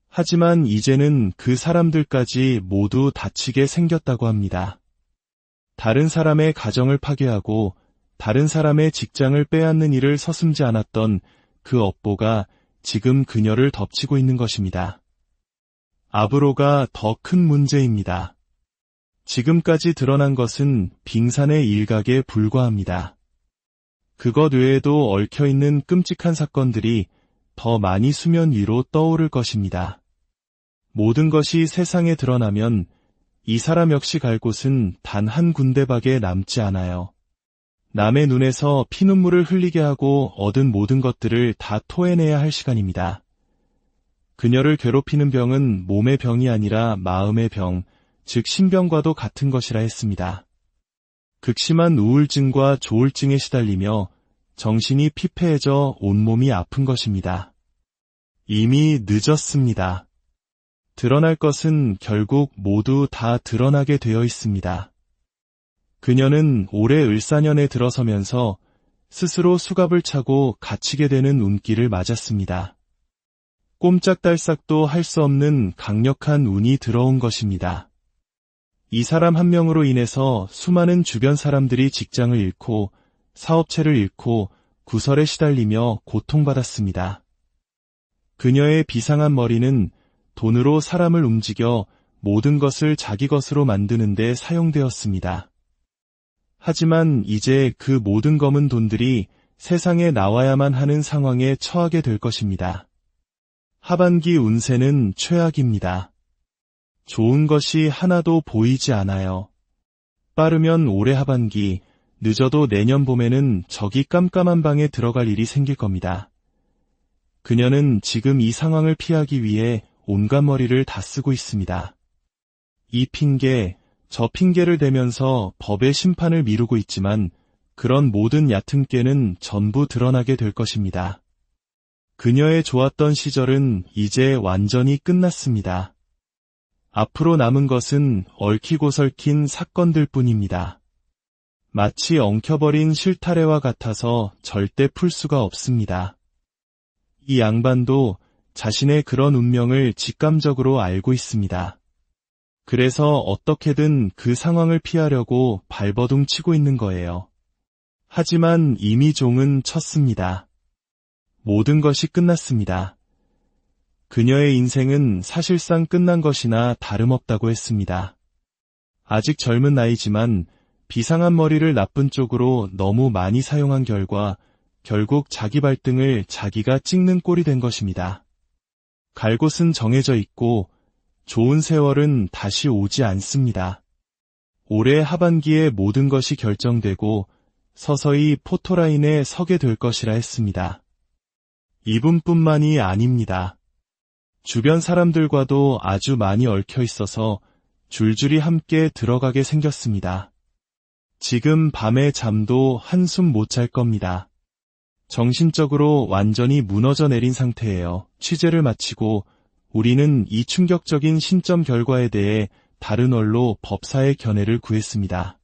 하지만 이제는 그 사람들까지 모두 다치게 생겼다고 합니다. 다른 사람의 가정을 파괴하고 다른 사람의 직장을 빼앗는 일을 서슴지 않았던 그 업보가 지금 그녀를 덮치고 있는 것입니다. 앞으로가 더 큰 문제입니다. 지금까지 드러난 것은 빙산의 일각에 불과합니다. 그것 외에도 얽혀있는 끔찍한 사건들이 더 많이 수면 위로 떠오를 것입니다. 모든 것이 세상에 드러나면 이 사람 역시 갈 곳은 단 한 군데밖에 남지 않아요. 남의 눈에서 피눈물을 흘리게 하고 얻은 모든 것들을 다 토해내야 할 시간입니다. 그녀를 괴롭히는 병은 몸의 병이 아니라 마음의 병, 즉 신병과도 같은 것이라 했습니다. 극심한 우울증과 조울증에 시달리며 정신이 피폐해져 온몸이 아픈 것입니다. 이미 늦었습니다. 드러날 것은 결국 모두 다 드러나게 되어 있습니다. 그녀는 올해 을사년에 들어서면서 스스로 수갑을 차고 갇히게 되는 운기를 맞았습니다. 꼼짝달싹도 할 수 없는 강력한 운이 들어온 것입니다. 이 사람 한 명으로 인해서 수많은 주변 사람들이 직장을 잃고 사업체를 잃고 구설에 시달리며 고통받았습니다. 그녀의 비상한 머리는 돈으로 사람을 움직여 모든 것을 자기 것으로 만드는 데 사용되었습니다. 하지만 이제 그 모든 검은 돈들이 세상에 나와야만 하는 상황에 처하게 될 것입니다. 하반기 운세는 최악입니다. 좋은 것이 하나도 보이지 않아요. 빠르면 올해 하반기, 늦어도 내년 봄에는 저기 깜깜한 방에 들어갈 일이 생길 겁니다. 그녀는 지금 이 상황을 피하기 위해 온갖 머리를 다 쓰고 있습니다. 이 핑계, 저 핑계를 대면서 법의 심판을 미루고 있지만 그런 모든 얕은 깨는 전부 드러나게 될 것입니다. 그녀의 좋았던 시절은 이제 완전히 끝났습니다. 앞으로 남은 것은 얽히고 설킨 사건들 뿐입니다. 마치 엉켜버린 실타래와 같아서 절대 풀 수가 없습니다. 이 양반도 자신의 그런 운명을 직감적으로 알고 있습니다. 그래서 어떻게든 그 상황을 피하려고 발버둥 치고 있는 거예요. 하지만 이미 종은 쳤습니다. 모든 것이 끝났습니다. 그녀의 인생은 사실상 끝난 것이나 다름없다고 했습니다. 아직 젊은 나이지만 비상한 머리를 나쁜 쪽으로 너무 많이 사용한 결과 결국 자기 발등을 자기가 찍는 꼴이 된 것입니다. 갈 곳은 정해져 있고 좋은 세월은 다시 오지 않습니다. 올해 하반기에 모든 것이 결정되고 서서히 포토라인에 서게 될 것이라 했습니다. 이분뿐만이 아닙니다. 주변 사람들과도 아주 많이 얽혀 있어서 줄줄이 함께 들어가게 생겼습니다. 지금 밤에 잠도 한숨 못 잘 겁니다. 정신적으로 완전히 무너져 내린 상태예요. 취재를 마치고 우리는 이 충격적인 신점 결과에 대해 다른 언로 법사의 견해를 구했습니다.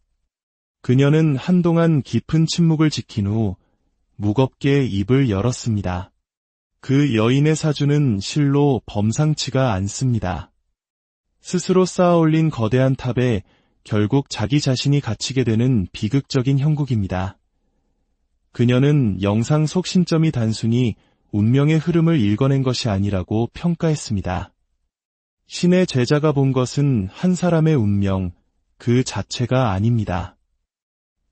그녀는 한동안 깊은 침묵을 지킨 후 무겁게 입을 열었습니다. 그 여인의 사주는 실로 범상치가 않습니다. 스스로 쌓아올린 거대한 탑에 결국 자기 자신이 갇히게 되는 비극적인 형국입니다. 그녀는 영상 속 신점이 단순히 운명의 흐름을 읽어낸 것이 아니라고 평가했습니다. 신의 제자가 본 것은 한 사람의 운명, 그 자체가 아닙니다.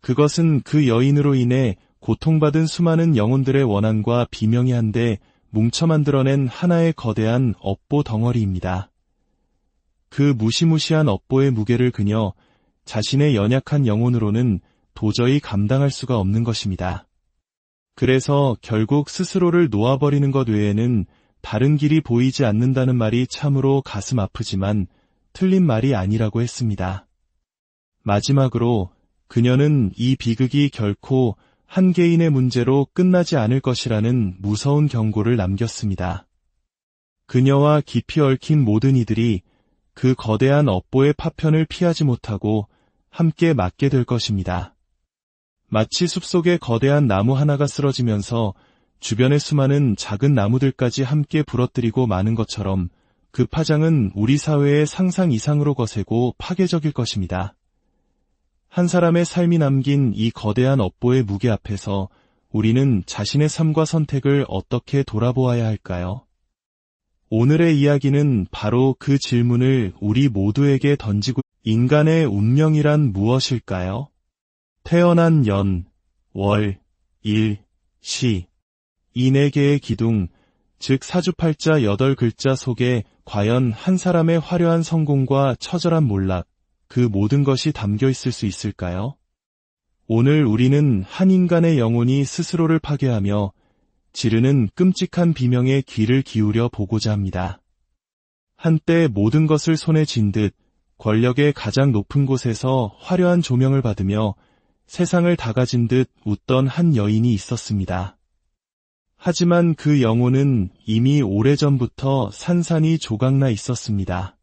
그것은 그 여인으로 인해 고통받은 수많은 영혼들의 원한과 비명이 한데 뭉쳐 만들어낸 하나의 거대한 업보 덩어리입니다. 그 무시무시한 업보의 무게를 그녀 자신의 연약한 영혼으로는 도저히 감당할 수가 없는 것입니다. 그래서 결국 스스로를 놓아버리는 것 외에는 다른 길이 보이지 않는다는 말이 참으로 가슴 아프지만 틀린 말이 아니라고 했습니다. 마지막으로 그녀는 이 비극이 결코 한 개인의 문제로 끝나지 않을 것이라는 무서운 경고를 남겼습니다. 그녀와 깊이 얽힌 모든 이들이 그 거대한 업보의 파편을 피하지 못하고 함께 맞게 될 것입니다. 마치 숲속의 거대한 나무 하나가 쓰러지면서 주변의 수많은 작은 나무들까지 함께 부러뜨리고 마는 것처럼 그 파장은 우리 사회의 상상 이상으로 거세고 파괴적일 것입니다. 한 사람의 삶이 남긴 이 거대한 업보의 무게 앞에서 우리는 자신의 삶과 선택을 어떻게 돌아보아야 할까요? 오늘의 이야기는 바로 그 질문을 우리 모두에게 던지고 인간의 운명이란 무엇일까요? 태어난 연, 월, 일, 시, 이 네 개의 기둥, 즉 사주팔자 8글자 속에 과연 한 사람의 화려한 성공과 처절한 몰락, 그 모든 것이 담겨 있을 수 있을까요? 오늘 우리는 한 인간의 영혼이 스스로를 파괴하며 지르는 끔찍한 비명에 귀를 기울여 보고자 합니다. 한때 모든 것을 손에 쥔 듯 권력의 가장 높은 곳에서 화려한 조명을 받으며 세상을 다 가진 듯 웃던 한 여인이 있었습니다. 하지만 그 영혼은 이미 오래전부터 산산이 조각나 있었습니다.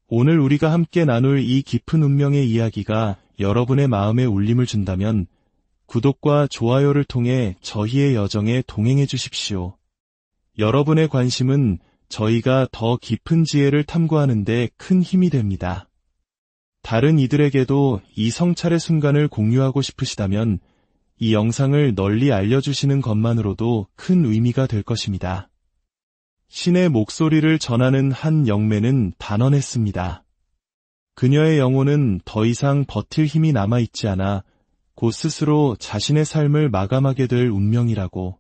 오늘 우리가 함께 나눌 이 깊은 운명의 이야기가 여러분의 마음에 울림을 준다면 구독과 좋아요를 통해 저희의 여정에 동행해 주십시오. 여러분의 관심은 저희가 더 깊은 지혜를 탐구하는 데 큰 힘이 됩니다. 다른 이들에게도 이 성찰의 순간을 공유하고 싶으시다면 이 영상을 널리 알려주시는 것만으로도 큰 의미가 될 것입니다. 신의 목소리를 전하는 한 영매는 단언했습니다. 그녀의 영혼은 더 이상 버틸 힘이 남아있지 않아 곧 스스로 자신의 삶을 마감하게 될 운명이라고.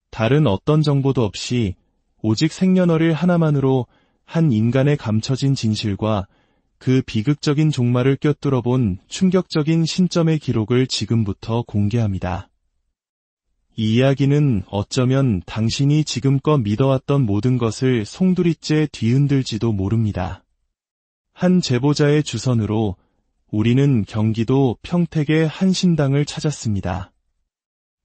다른 어떤 정보도 없이 오직 생년월일 하나만으로 한 인간의 감춰진 진실과 그 비극적인 종말을 꿰뚫어 본 충격적인 신점의 기록을 지금부터 공개합니다. 이 이야기는 어쩌면 당신이 지금껏 믿어왔던 모든 것을 송두리째 뒤흔들지도 모릅니다. 한 제보자의 주선으로 우리는 경기도 평택의 한 신당을 찾았습니다.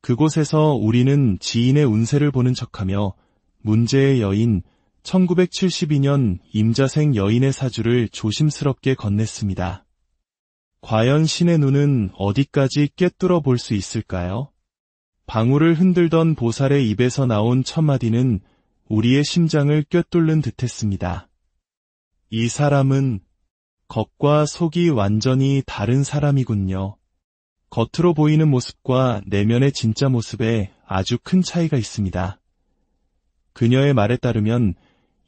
그곳에서 우리는 지인의 운세를 보는 척하며 문제의 여인 1972년 임자생 여인의 사주를 조심스럽게 건넸습니다. 과연 신의 눈은 어디까지 꿰뚫어 볼 수 있을까요? 방울을 흔들던 보살의 입에서 나온 첫 마디는 우리의 심장을 꿰뚫는 듯했습니다. 이 사람은 겉과 속이 완전히 다른 사람이군요. 겉으로 보이는 모습과 내면의 진짜 모습에 아주 큰 차이가 있습니다. 그녀의 말에 따르면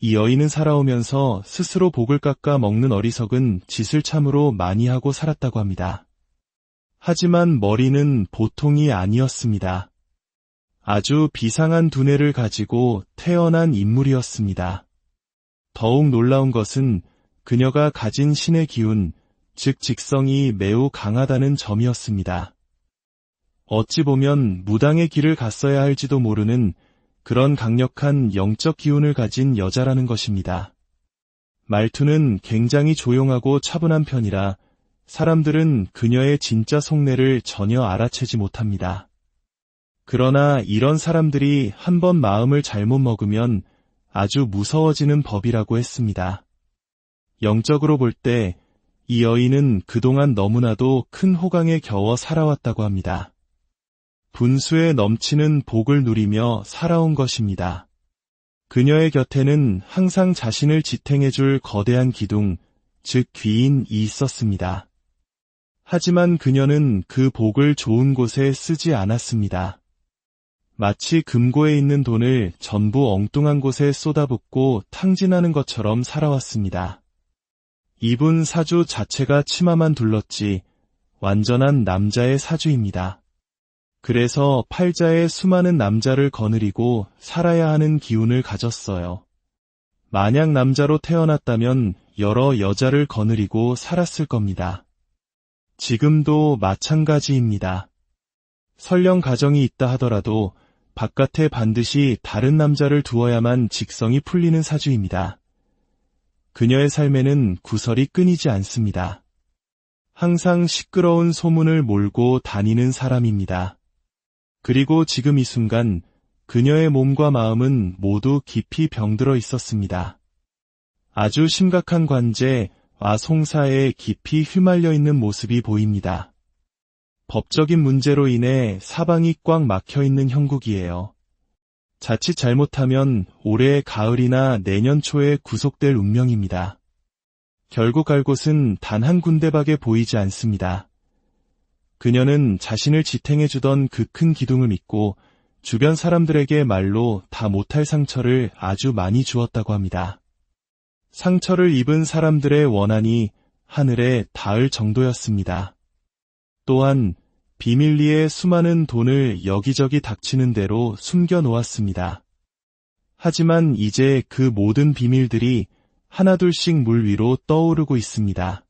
이 여인은 살아오면서 스스로 복을 깎아 먹는 어리석은 짓을 참으로 많이 하고 살았다고 합니다. 하지만 머리는 보통이 아니었습니다. 아주 비상한 두뇌를 가지고 태어난 인물이었습니다. 더욱 놀라운 것은 그녀가 가진 신의 기운, 즉 직성이 매우 강하다는 점이었습니다. 어찌 보면 무당의 길을 갔어야 할지도 모르는 그런 강력한 영적 기운을 가진 여자라는 것입니다. 말투는 굉장히 조용하고 차분한 편이라 사람들은 그녀의 진짜 속내를 전혀 알아채지 못합니다. 그러나 이런 사람들이 한번 마음을 잘못 먹으면 아주 무서워지는 법이라고 했습니다. 영적으로 볼 때 이 여인은 그동안 너무나도 큰 호강에 겨워 살아왔다고 합니다. 분수에 넘치는 복을 누리며 살아온 것입니다. 그녀의 곁에는 항상 자신을 지탱해줄 거대한 기둥, 즉 귀인이 있었습니다. 하지만 그녀는 그 복을 좋은 곳에 쓰지 않았습니다. 마치 금고에 있는 돈을 전부 엉뚱한 곳에 쏟아붓고 탕진하는 것처럼 살아왔습니다. 이분 사주 자체가 치마만 둘렀지 완전한 남자의 사주입니다. 그래서 팔자에 수많은 남자를 거느리고 살아야 하는 기운을 가졌어요. 만약 남자로 태어났다면 여러 여자를 거느리고 살았을 겁니다. 지금도 마찬가지입니다. 설령 가정이 있다 하더라도 바깥에 반드시 다른 남자를 두어야만 직성이 풀리는 사주입니다. 그녀의 삶에는 구설이 끊이지 않습니다. 항상 시끄러운 소문을 몰고 다니는 사람입니다. 그리고 지금 이 순간 그녀의 몸과 마음은 모두 깊이 병들어 있었습니다. 아주 심각한 관제와 송사에 깊이 휘말려 있는 모습이 보입니다. 법적인 문제로 인해 사방이 꽉 막혀 있는 형국이에요. 자칫 잘못하면 올해 가을이나 내년 초에 구속될 운명입니다. 결국 갈 곳은 단 한 군데밖에 보이지 않습니다. 그녀는 자신을 지탱해주던 그 큰 기둥을 믿고 주변 사람들에게 말로 다 못할 상처를 아주 많이 주었다고 합니다. 상처를 입은 사람들의 원한이 하늘에 닿을 정도였습니다. 또한 비밀리에 수많은 돈을 여기저기 닥치는 대로 숨겨 놓았습니다. 하지만 이제 그 모든 비밀들이 하나둘씩 물 위로 떠오르고 있습니다.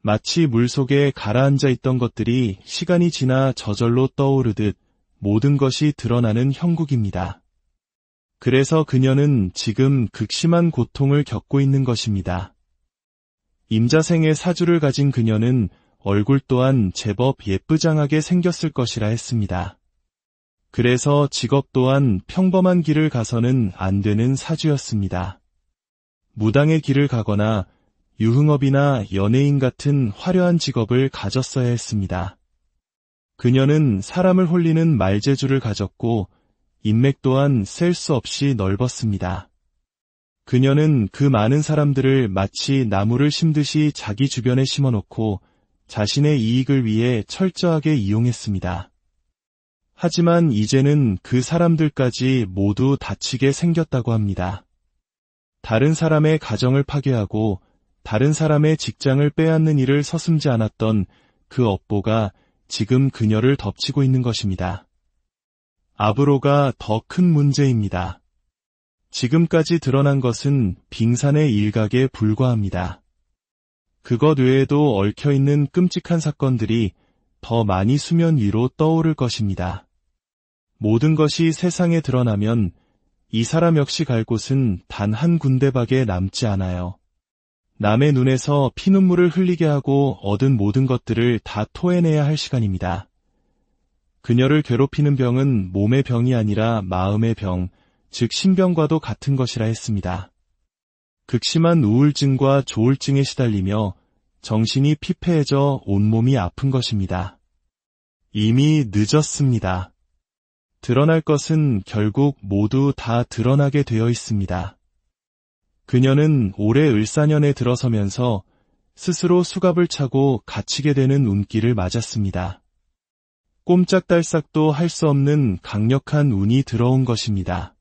마치 물속에 가라앉아 있던 것들이 시간이 지나 저절로 떠오르듯 모든 것이 드러나는 형국입니다. 그래서 그녀는 지금 극심한 고통을 겪고 있는 것입니다. 임자생의 사주를 가진 그녀는 얼굴 또한 제법 예쁘장하게 생겼을 것이라 했습니다. 그래서 직업 또한 평범한 길을 가서는 안 되는 사주였습니다. 무당의 길을 가거나 유흥업이나 연예인 같은 화려한 직업을 가졌어야 했습니다. 그녀는 사람을 홀리는 말재주를 가졌고 인맥 또한 셀 수 없이 넓었습니다. 그녀는 그 많은 사람들을 마치 나무를 심듯이 자기 주변에 심어놓고 자신의 이익을 위해 철저하게 이용했습니다. 하지만 이제는 그 사람들까지 모두 다치게 생겼다고 합니다. 다른 사람의 가정을 파괴하고 다른 사람의 직장을 빼앗는 일을 서슴지 않았던 그 업보가 지금 그녀를 덮치고 있는 것입니다. 앞으로가 더 큰 문제입니다. 지금까지 드러난 것은 빙산의 일각에 불과합니다. 그것 외에도 얽혀있는 끔찍한 사건들이 더 많이 수면 위로 떠오를 것입니다. 모든 것이 세상에 드러나면 이 사람 역시 갈 곳은 단 한 군데밖에 남지 않아요. 남의 눈에서 피눈물을 흘리게 하고 얻은 모든 것들을 다 토해내야 할 시간입니다. 그녀를 괴롭히는 병은 몸의 병이 아니라 마음의 병, 즉 신병과도 같은 것이라 했습니다. 극심한 우울증과 조울증에 시달리며 정신이 피폐해져 온몸이 아픈 것입니다. 이미 늦었습니다. 드러날 것은 결국 모두 다 드러나게 되어 있습니다. 그녀는 올해 을사년에 들어서면서 스스로 수갑을 차고 갇히게 되는 운기를 맞았습니다. 꼼짝달싹도 할 수 없는 강력한 운이 들어온 것입니다.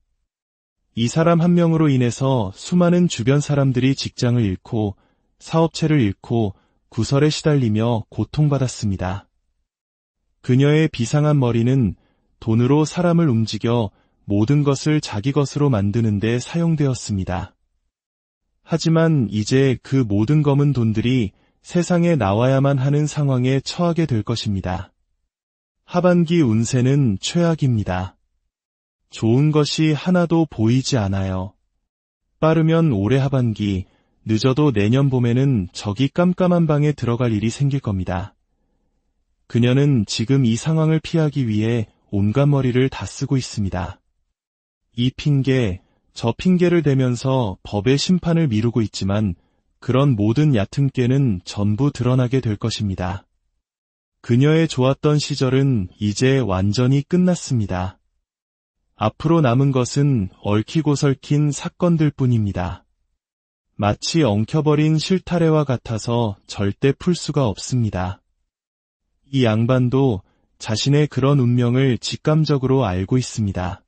이 사람 한 명으로 인해서 수많은 주변 사람들이 직장을 잃고 사업체를 잃고 구설에 시달리며 고통받았습니다. 그녀의 비상한 머리는 돈으로 사람을 움직여 모든 것을 자기 것으로 만드는 데 사용되었습니다. 하지만 이제 그 모든 검은 돈들이 세상에 나와야만 하는 상황에 처하게 될 것입니다. 하반기 운세는 최악입니다. 좋은 것이 하나도 보이지 않아요. 빠르면 올해 하반기, 늦어도 내년 봄에는 저기 깜깜한 방에 들어갈 일이 생길 겁니다. 그녀는 지금 이 상황을 피하기 위해 온갖 머리를 다 쓰고 있습니다. 이 핑계, 저 핑계를 대면서 법의 심판을 미루고 있지만 그런 모든 얕은 꾀는 전부 드러나게 될 것입니다. 그녀의 좋았던 시절은 이제 완전히 끝났습니다. 앞으로 남은 것은 얽히고 설킨 사건들 뿐입니다. 마치 엉켜버린 실타래와 같아서 절대 풀 수가 없습니다. 이 양반도 자신의 그런 운명을 직감적으로 알고 있습니다.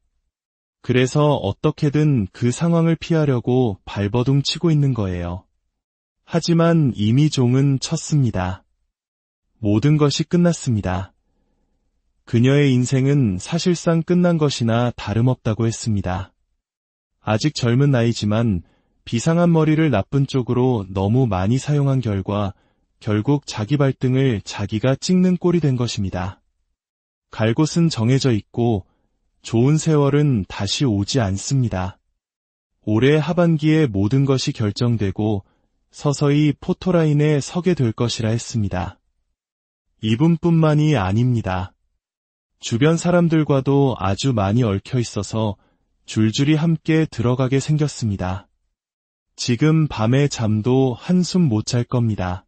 그래서 어떻게든 그 상황을 피하려고 발버둥 치고 있는 거예요. 하지만 이미 종은 쳤습니다. 모든 것이 끝났습니다. 그녀의 인생은 사실상 끝난 것이나 다름없다고 했습니다. 아직 젊은 나이지만 비상한 머리를 나쁜 쪽으로 너무 많이 사용한 결과 결국 자기 발등을 자기가 찍는 꼴이 된 것입니다. 갈 곳은 정해져 있고 좋은 세월은 다시 오지 않습니다. 올해 하반기에 모든 것이 결정되고 서서히 포토라인에 서게 될 것이라 했습니다. 이분뿐만이 아닙니다. 주변 사람들과도 아주 많이 얽혀 있어서 줄줄이 함께 들어가게 생겼습니다. 지금 밤에 잠도 한숨 못 잘 겁니다.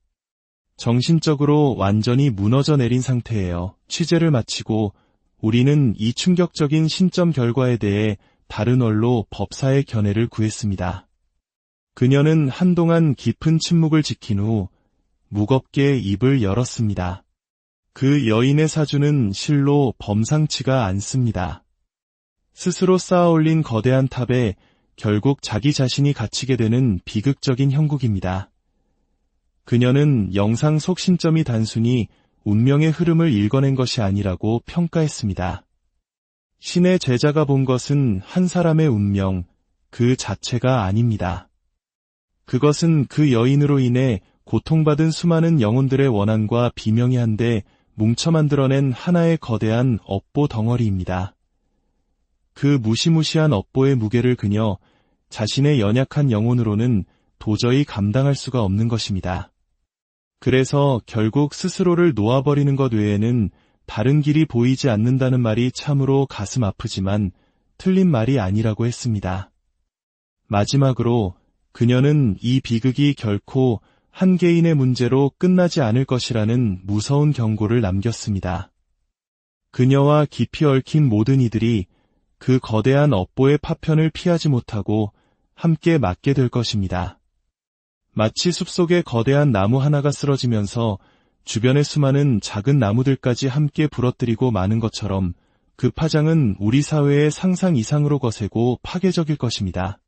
정신적으로 완전히 무너져 내린 상태예요. 취재를 마치고 우리는 이 충격적인 신점 결과에 대해 다른 언로 법사의 견해를 구했습니다. 그녀는 한동안 깊은 침묵을 지킨 후 무겁게 입을 열었습니다. 그 여인의 사주는 실로 범상치가 않습니다. 스스로 쌓아올린 거대한 탑에 결국 자기 자신이 갇히게 되는 비극적인 형국입니다. 그녀는 영상 속 신점이 단순히 운명의 흐름을 읽어낸 것이 아니라고 평가했습니다. 신의 제자가 본 것은 한 사람의 운명, 그 자체가 아닙니다. 그것은 그 여인으로 인해 고통받은 수많은 영혼들의 원한과 비명이 한데 뭉쳐 만들어낸 하나의 거대한 업보 덩어리입니다. 그 무시무시한 업보의 무게를 그녀 자신의 연약한 영혼으로는 도저히 감당할 수가 없는 것입니다. 그래서 결국 스스로를 놓아버리는 것 외에는 다른 길이 보이지 않는다는 말이 참으로 가슴 아프지만 틀린 말이 아니라고 했습니다. 마지막으로 그녀는 이 비극이 결코 한 개인의 문제로 끝나지 않을 것이라는 무서운 경고를 남겼습니다. 그녀와 깊이 얽힌 모든 이들이 그 거대한 업보의 파편을 피하지 못하고 함께 맞게 될 것입니다. 마치 숲속의 거대한 나무 하나가 쓰러지면서 주변의 수많은 작은 나무들까지 함께 부러뜨리고 마는 것처럼 그 파장은 우리 사회의 상상 이상으로 거세고 파괴적일 것입니다.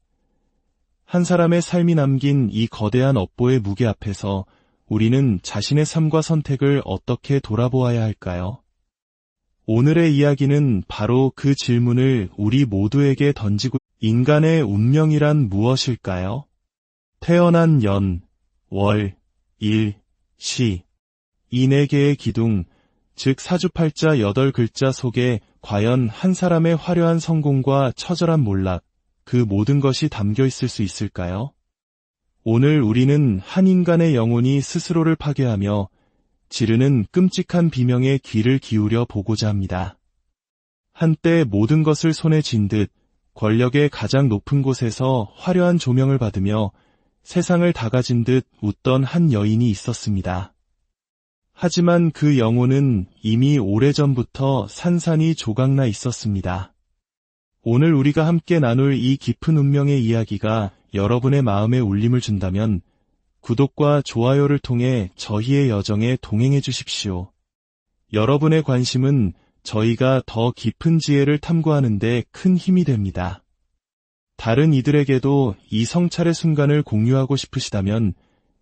한 사람의 삶이 남긴 이 거대한 업보의 무게 앞에서 우리는 자신의 삶과 선택을 어떻게 돌아보아야 할까요? 오늘의 이야기는 바로 그 질문을 우리 모두에게 던지고 인간의 운명이란 무엇일까요? 태어난 연, 월, 일, 시, 이 네 개의 기둥, 즉 사주팔자 8글자 속에 과연 한 사람의 화려한 성공과 처절한 몰락, 그 모든 것이 담겨 있을 수 있을까요? 오늘 우리는 한 인간의 영혼이 스스로를 파괴하며 지르는 끔찍한 비명에 귀를 기울여 보고자 합니다. 한때 모든 것을 손에 쥔 듯 권력의 가장 높은 곳에서 화려한 조명을 받으며 세상을 다 가진 듯 웃던 한 여인이 있었습니다. 하지만 그 영혼은 이미 오래전부터 산산이 조각나 있었습니다. 오늘 우리가 함께 나눌 이 깊은 운명의 이야기가 여러분의 마음에 울림을 준다면 구독과 좋아요를 통해 저희의 여정에 동행해 주십시오. 여러분의 관심은 저희가 더 깊은 지혜를 탐구하는 데 큰 힘이 됩니다. 다른 이들에게도 이 성찰의 순간을 공유하고 싶으시다면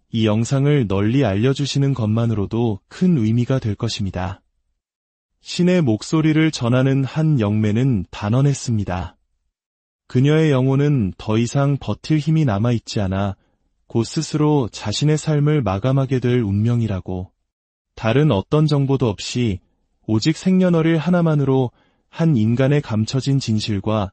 이 영상을 널리 알려주시는 것만으로도 큰 의미가 될 것입니다. 신의 목소리를 전하는 한 영매는 단언했습니다. 그녀의 영혼은 더 이상 버틸 힘이 남아있지 않아 곧 스스로 자신의 삶을 마감하게 될 운명이라고. 다른 어떤 정보도 없이 오직 생년월일 하나만으로 한 인간의 감춰진 진실과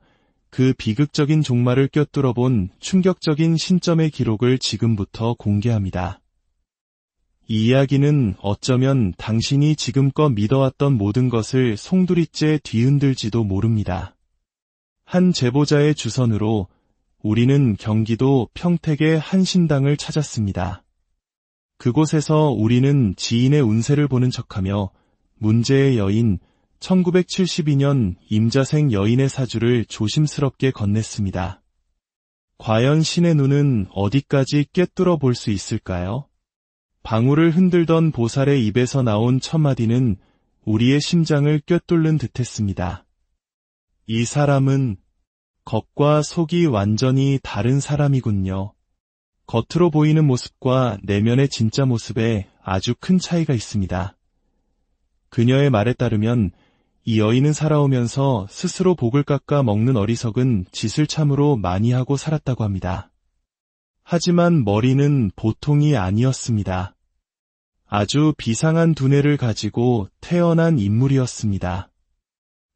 그 비극적인 종말을 꿰뚫어 본 충격적인 신점의 기록을 지금부터 공개합니다. 이 이야기는 어쩌면 당신이 지금껏 믿어왔던 모든 것을 송두리째 뒤흔들지도 모릅니다. 한 제보자의 주선으로 우리는 경기도 평택의 한 신당을 찾았습니다. 그곳에서 우리는 지인의 운세를 보는 척하며 문제의 여인 1972년 임자생 여인의 사주를 조심스럽게 건넸습니다. 과연 신의 눈은 어디까지 꿰뚫어 볼 수 있을까요? 방울을 흔들던 보살의 입에서 나온 첫 마디는 우리의 심장을 꿰뚫는 듯했습니다. 이 사람은 겉과 속이 완전히 다른 사람이군요. 겉으로 보이는 모습과 내면의 진짜 모습에 아주 큰 차이가 있습니다. 그녀의 말에 따르면 이 여인은 살아오면서 스스로 복을 깎아 먹는 어리석은 짓을 참으로 많이 하고 살았다고 합니다. 하지만 머리는 보통이 아니었습니다. 아주 비상한 두뇌를 가지고 태어난 인물이었습니다.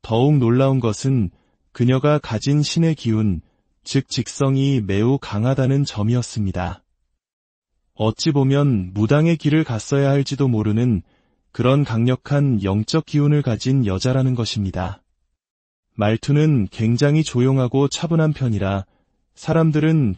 더욱 놀라운 것은 그녀가 가진 신의 기운, 즉 직성이 매우 강하다는 점이었습니다. 어찌 보면 무당의 길을 갔어야 할지도 모르는 그런 강력한 영적 기운을 가진 여자라는 것입니다. 말투는 굉장히 조용하고 차분한 편이라 사람들은